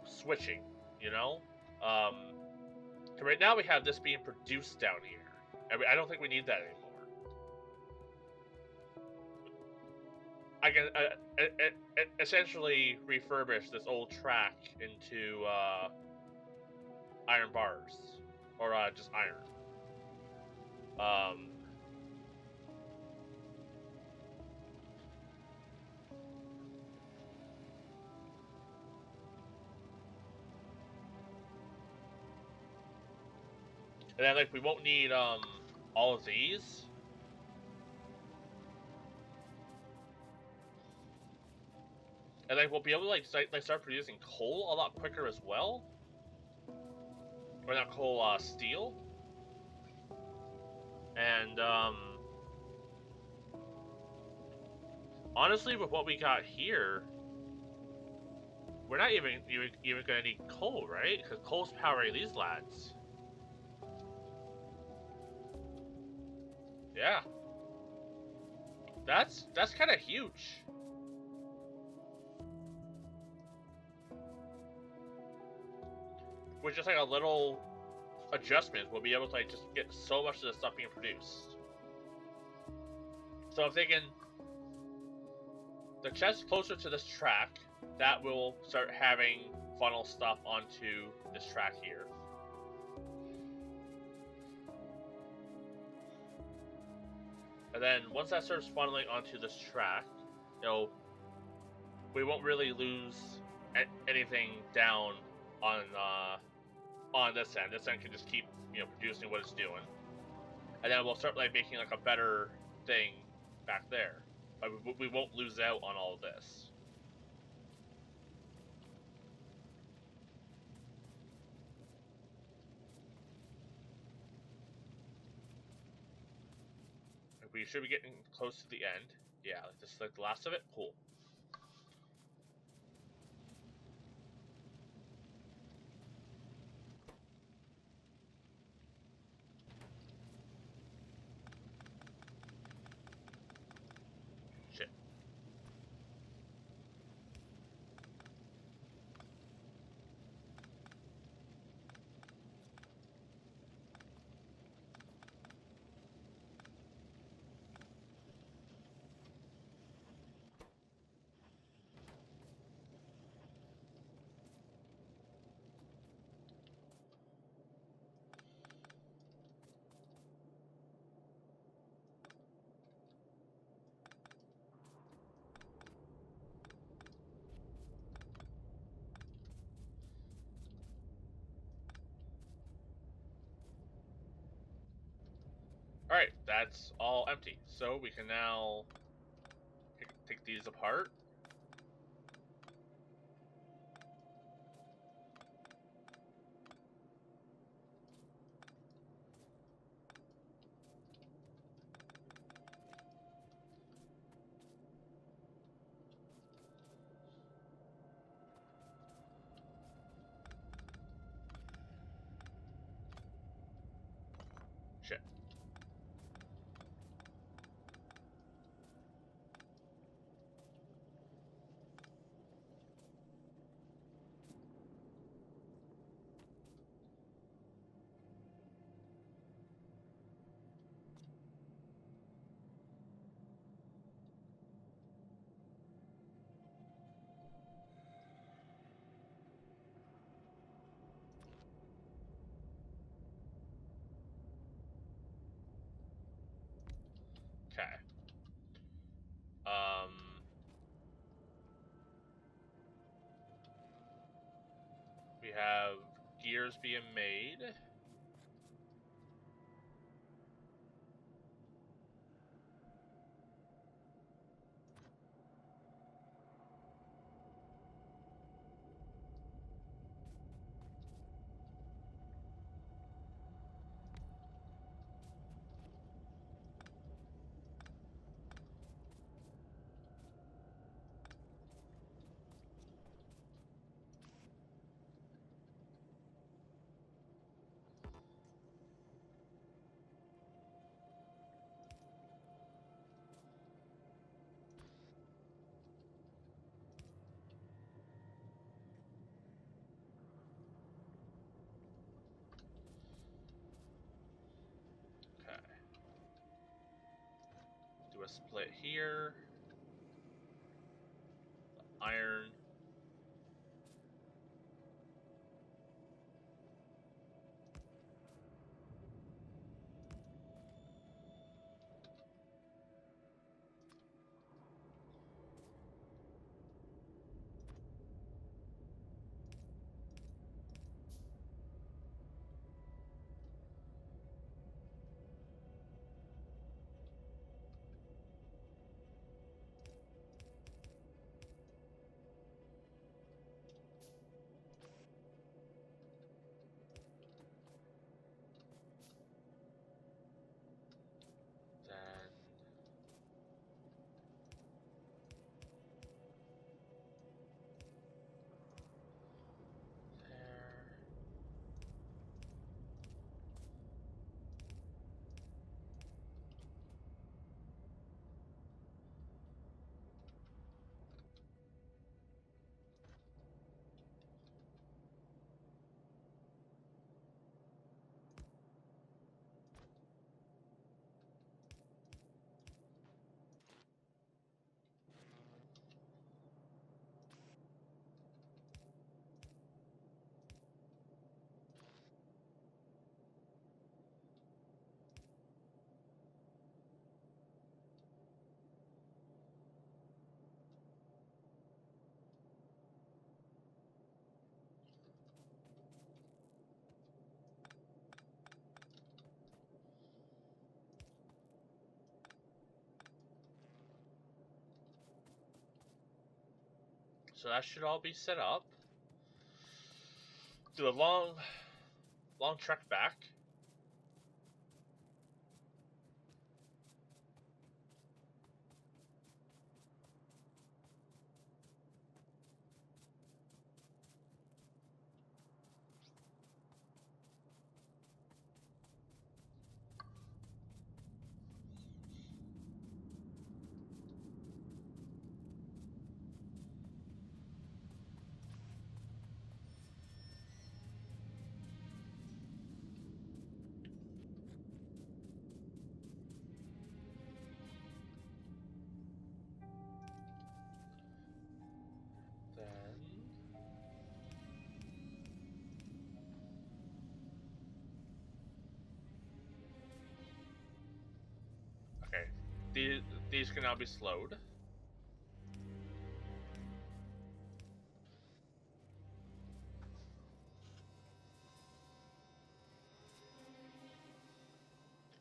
switching, you know? Right now we have this being produced down here. And I don't think we need that anymore. I can, essentially refurbish this old track into iron bars, or just iron. And then like we won't need all of these. And like we'll be able to like start producing coal a lot quicker as well. Or not coal, steel. And honestly, with what we got here, we're not even gonna need coal, right? Because coal's powering these lads. Yeah, that's kind of huge. With just like a little adjustment, we'll be able to like just get so much of the stuff being produced. So I'm thinking the chest closer to this track, that will start having funnel stuff onto this track here. And then once that starts funneling onto this track, we won't really lose anything down on this end. This end can just keep producing what it's doing, and then we'll start like making like a better thing back there. But we won't lose out on all of this. We should be getting close to the end. Yeah, like this is like the last of it. Cool. Shit. Alright, that's all empty. So we can now take these apart. Shit. Okay. We have gears being made. Okay. Do a split here. iron. Then there. So that should all be set up. Do a long trek back. Then okay, these can now be slowed.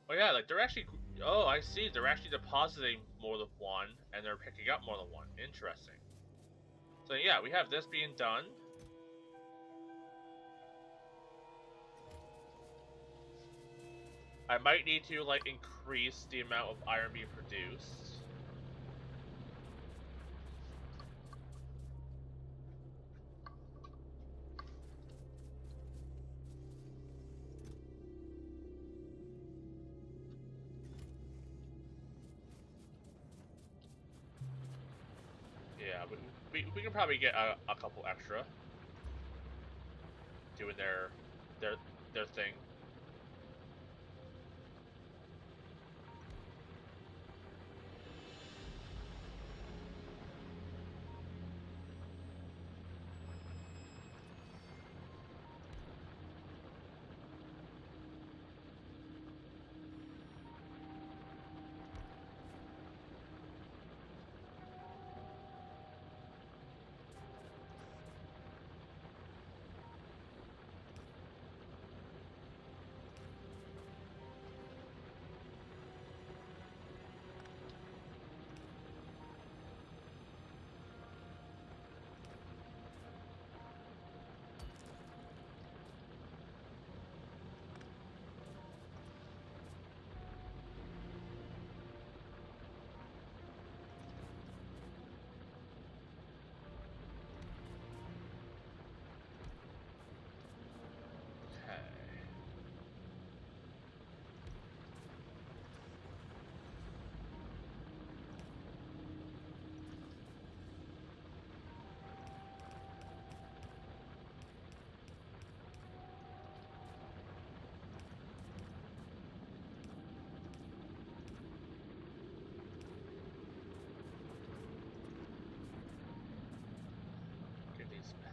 Oh yeah, like they're actually. Oh, I see. They're actually depositing more than one, and they're picking up more than one. Interesting. So yeah, we have this being done. I might need to like increase the amount of iron being produced. Yeah, we can probably get a couple extra doing their thing.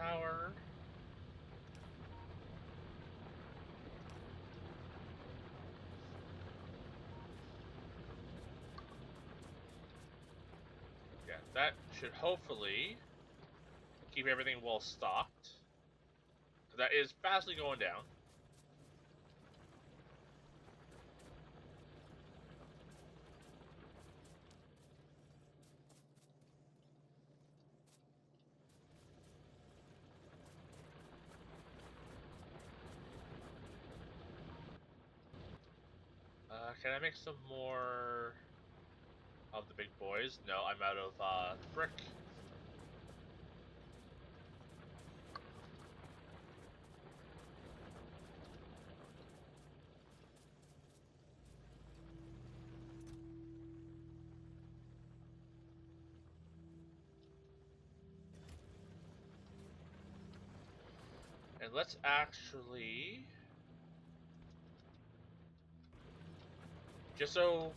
tower. Yeah, that should hopefully keep everything well stocked. So that is fastly going down. Can I make some more of the big boys? No, I'm out of brick. And let's actually, just so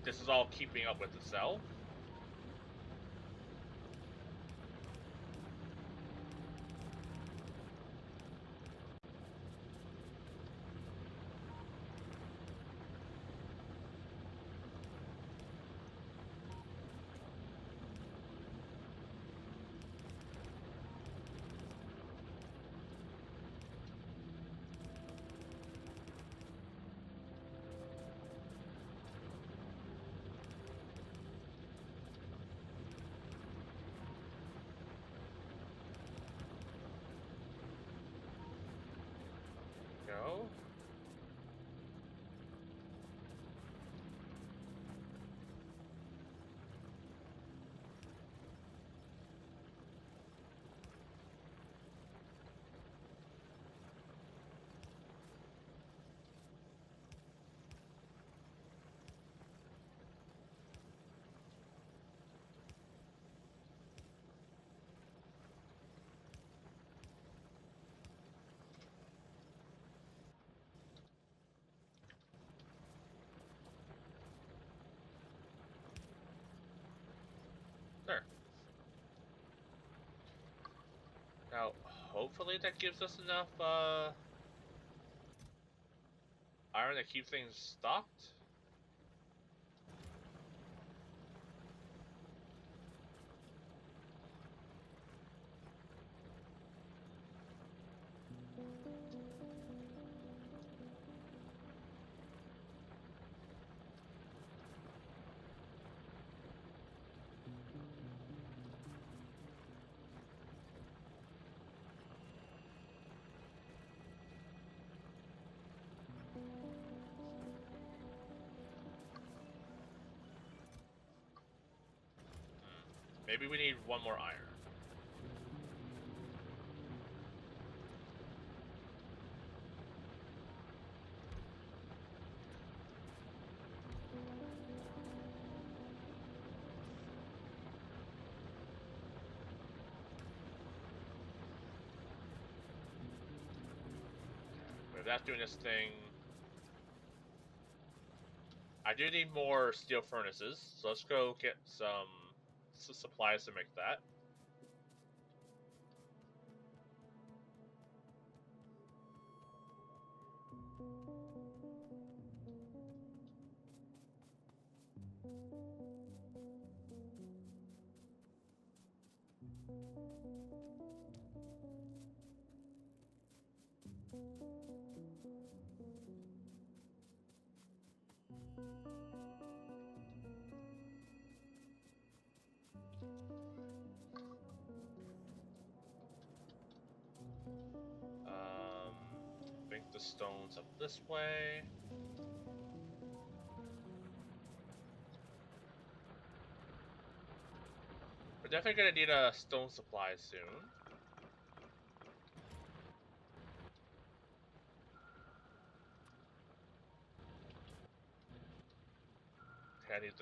this is all keeping up with itself. Go. There. Now, hopefully that gives us enough iron to keep things stocked. Maybe we need one more iron. If that's doing this thing, I do need more steel furnaces, so let's go get some supplies to make that. Bring the stones up this way. We're definitely gonna need a stone supply soon. Okay, I need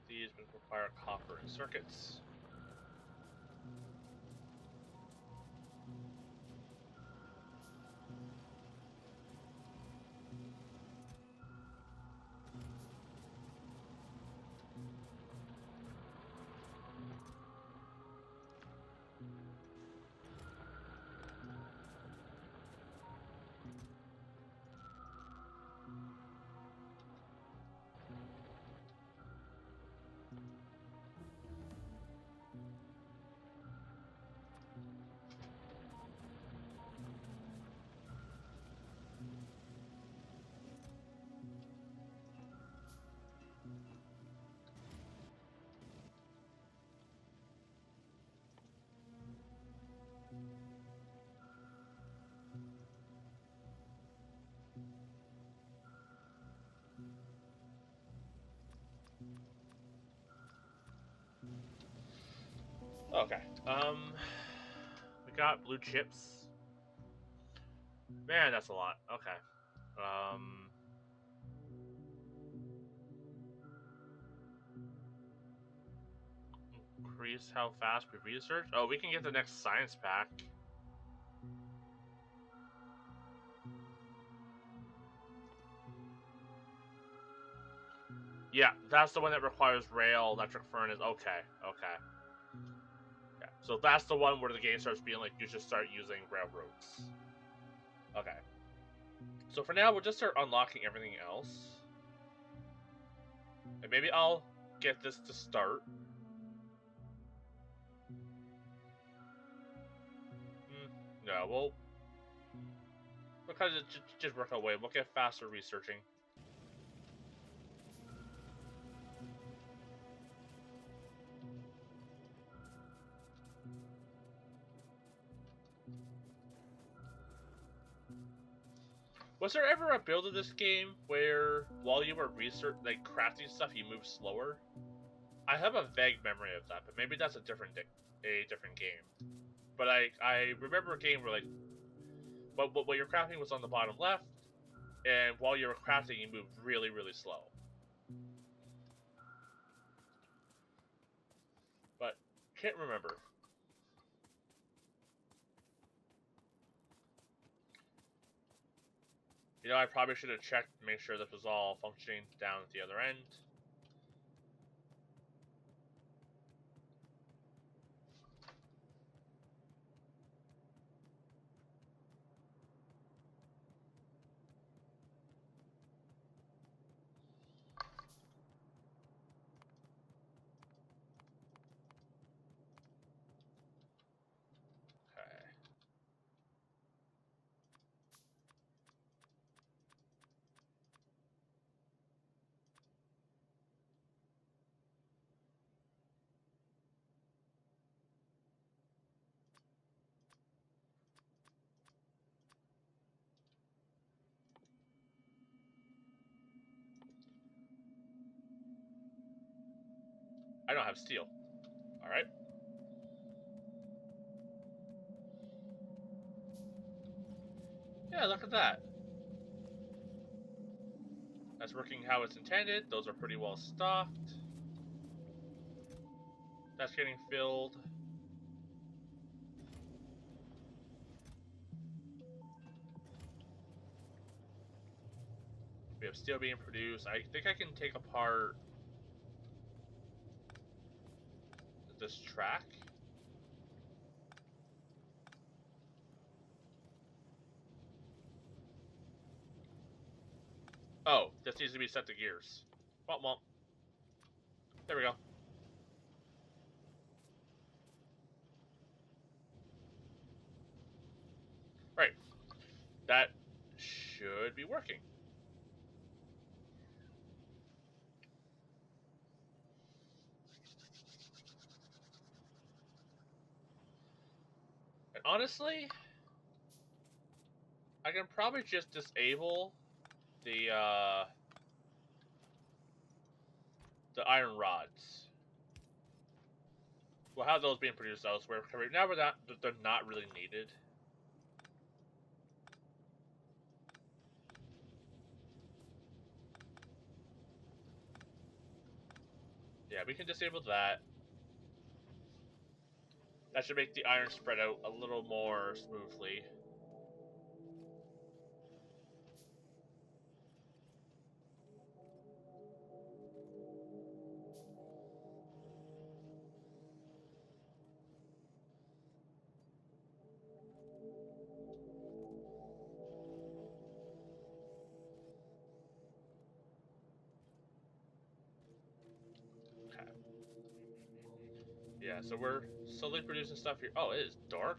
these require copper and circuits. Okay. We got blue chips. Man, that's a lot. Okay. Um, Increase how fast we research. Oh, we can get the next science pack. Yeah, that's the one that requires rail, electric furnace. Okay, okay. Yeah, so that's the one where the game starts being like, you should start using railroads. Okay. So for now, we'll just start unlocking everything else. And maybe I'll get this to start. No, we'll kind of just work our way. We'll get faster researching. Was there ever a build of this game where while you were crafting stuff, you move slower? I have a vague memory of that, but maybe that's a different game. But I remember a game where like, what your crafting was on the bottom left, and while you were crafting, you moved really really slow. But can't remember. You know, I probably should have checked to make sure this was all functioning down at the other end. Okay. I don't have steel. All right. Yeah, look at that. That's working how it's intended. Those are pretty well stocked. That's getting filled. We have steel being produced. I think I can take apart this track. Oh, this needs to be set to gears. Well. There we go. Right. That should be working. And honestly, I can probably just disable the the iron rods. We'll have those being produced elsewhere. Right now they're not really needed. Yeah, we can disable that. That should make the iron spread out a little more smoothly. Okay. Yeah, so we're slowly producing stuff here. Oh, it is dark.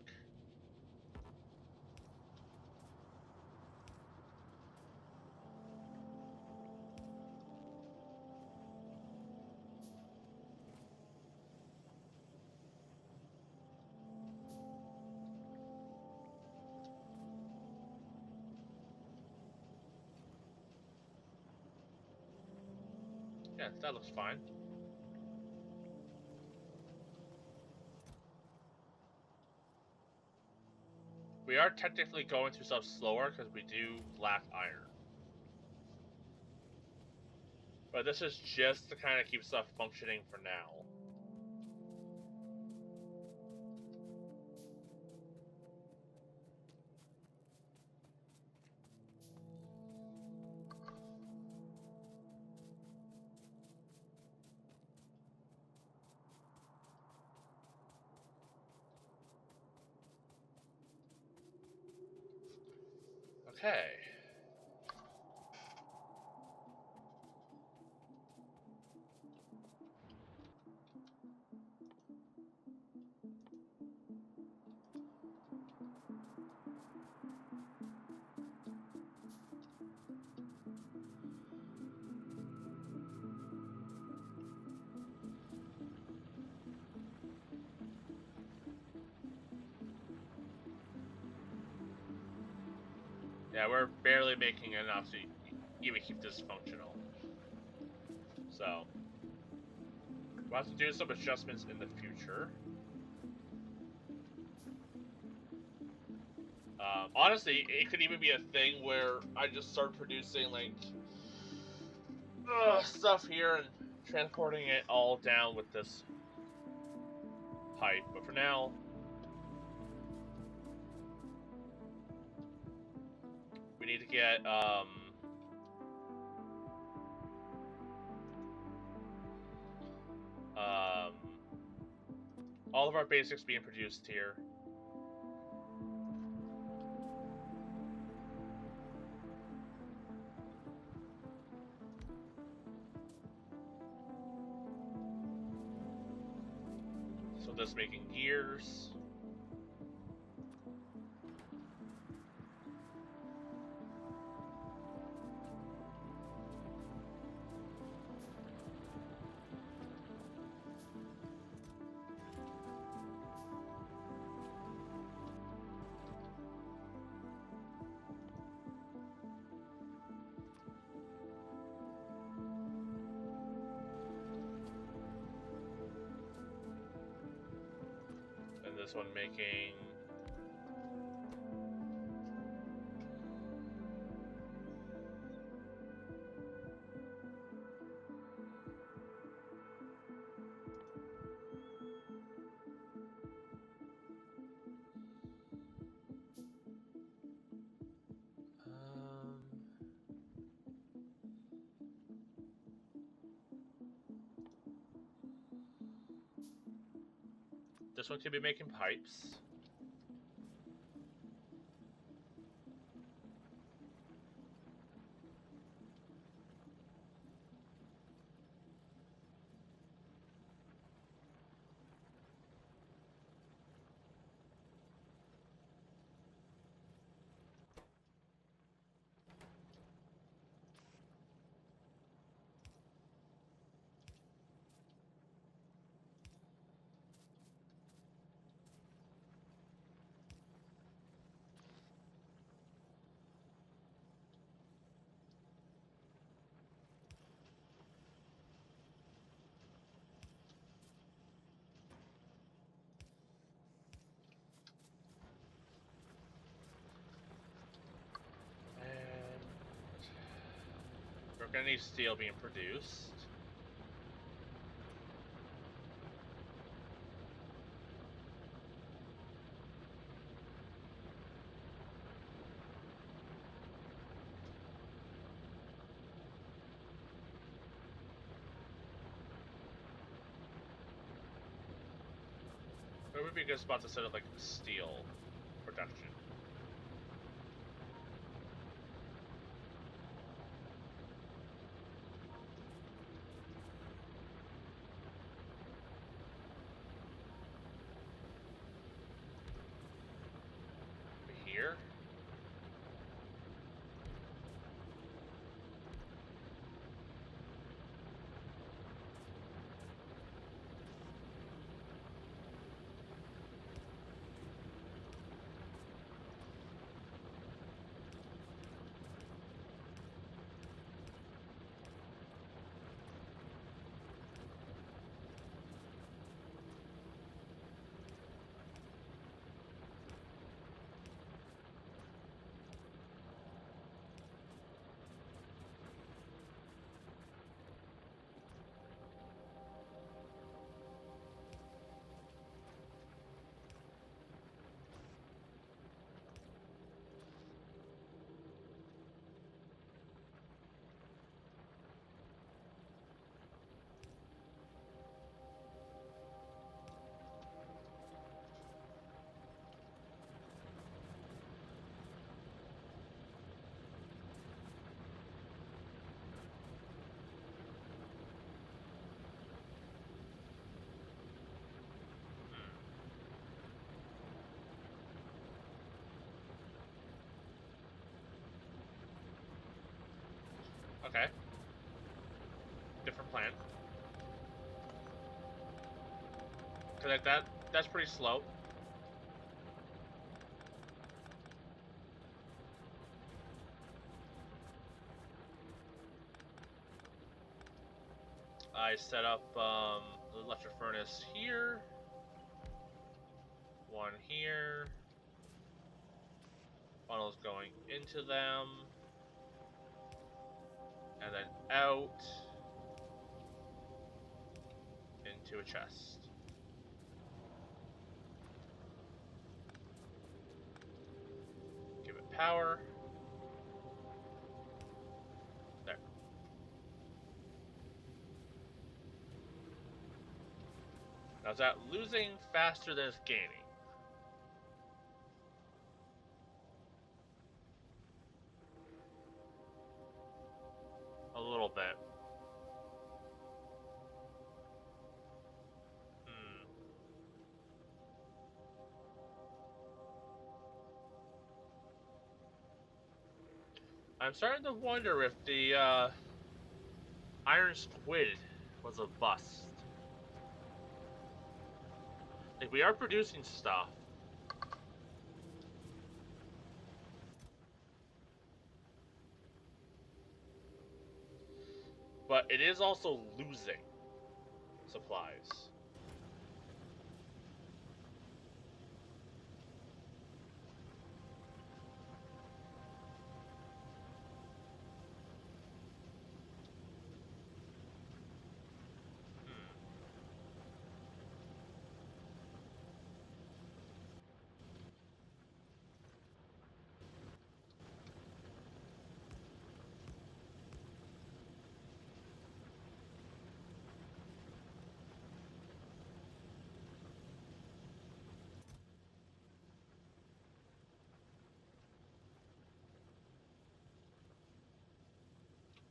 Yeah, that looks fine. We are technically going through stuff slower because we do lack iron. But this is just to kind of keep stuff functioning for now. Okay. Yeah, we're barely making enough to even keep this functional. So, we'll have to do some adjustments in the future. Honestly, it could even be a thing where I just start producing, like, stuff here and transporting it all down with this pipe. But for now, we need to get, all of our basics being produced here. So this making gears. And this one making this one could be making pipes. And we're gonna need steel being produced. Where would be a good spot to set up like steel production? Here? Okay. Different plan. Cause like that's pretty slow. I set up the electric furnace here. One here. Funnels going into them. And then out. Into a chest. Give it power. There. Now is that losing faster than it's gaining? A little bit. I'm starting to wonder if the Iron Squid was a bust. Like, we are producing stuff. But it is also losing supplies.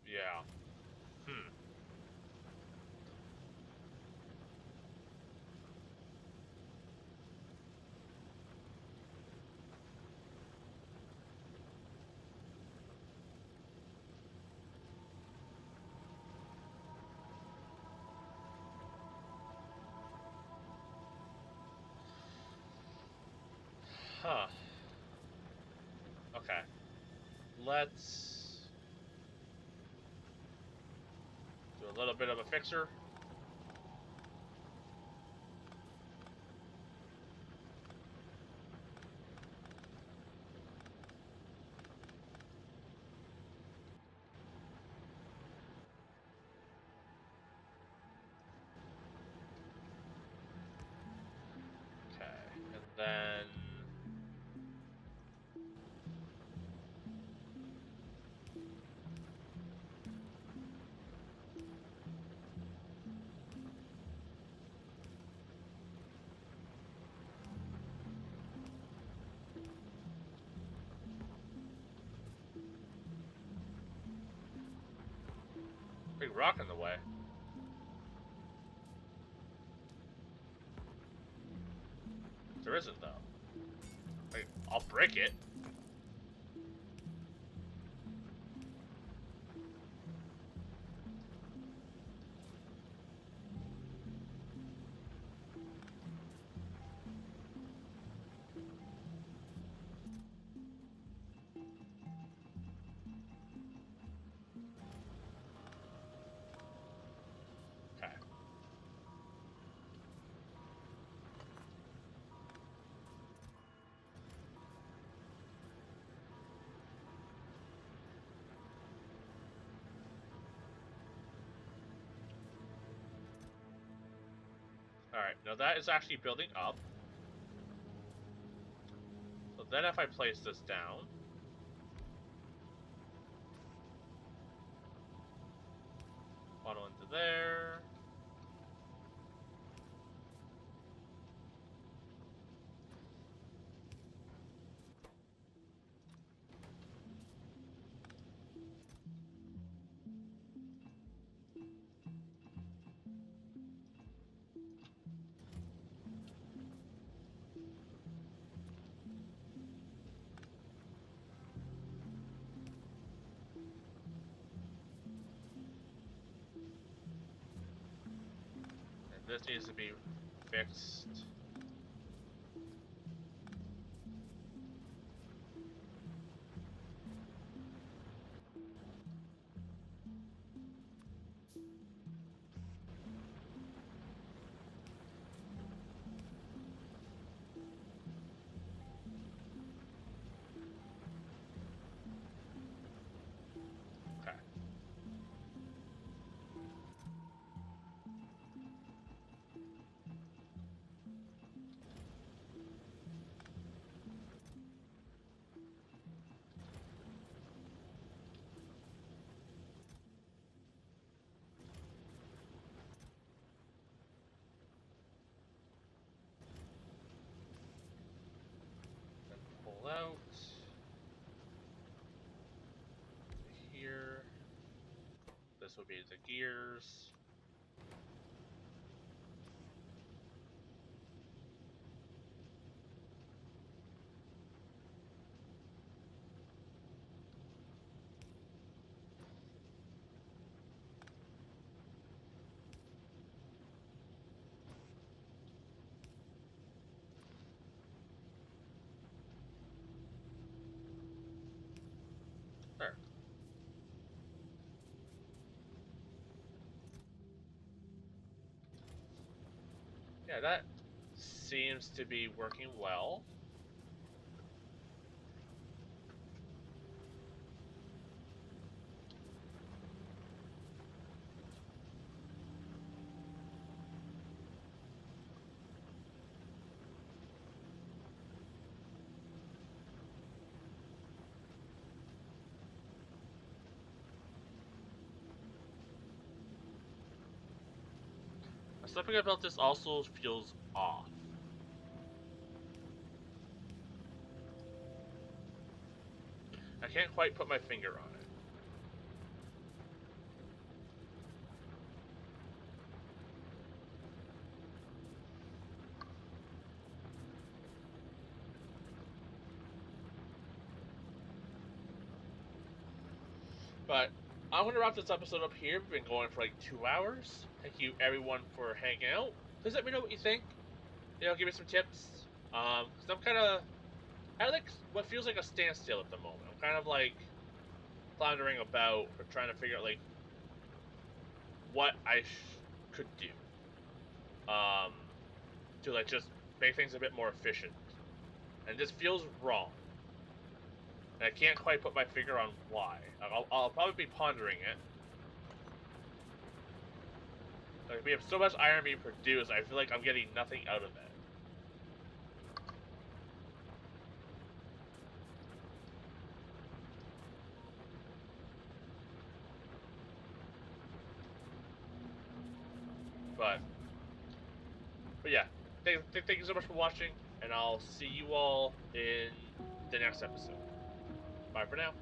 Yeah. Huh. Okay. Let's do a little bit of a fixer. Okay. And then big rock in the way. There isn't, though. Like, I'll break it. Okay. Alright, now that is actually building up. So then if I place this down, funnel into there. This needs to be fixed. Okay. Pull out here. This will be the gears. There. Yeah, that seems to be working well. Something about this also feels off. I can't quite put my finger on it. But I'm going to wrap this episode up here. We've been going for like 2 hours. Thank you everyone for hanging out. Please let me know what you think. You know, give me some tips. Cause I'm kind of, I like what feels like a standstill at the moment. I'm kind of like floundering about or trying to figure out like what I could do. To like just make things a bit more efficient. And this feels wrong. And I can't quite put my finger on why. I'll probably be pondering it. Like, we have so much iron being produced, I feel like I'm getting nothing out of it. But yeah, thank you so much for watching, and I'll see you all in the next episode. Bye for now.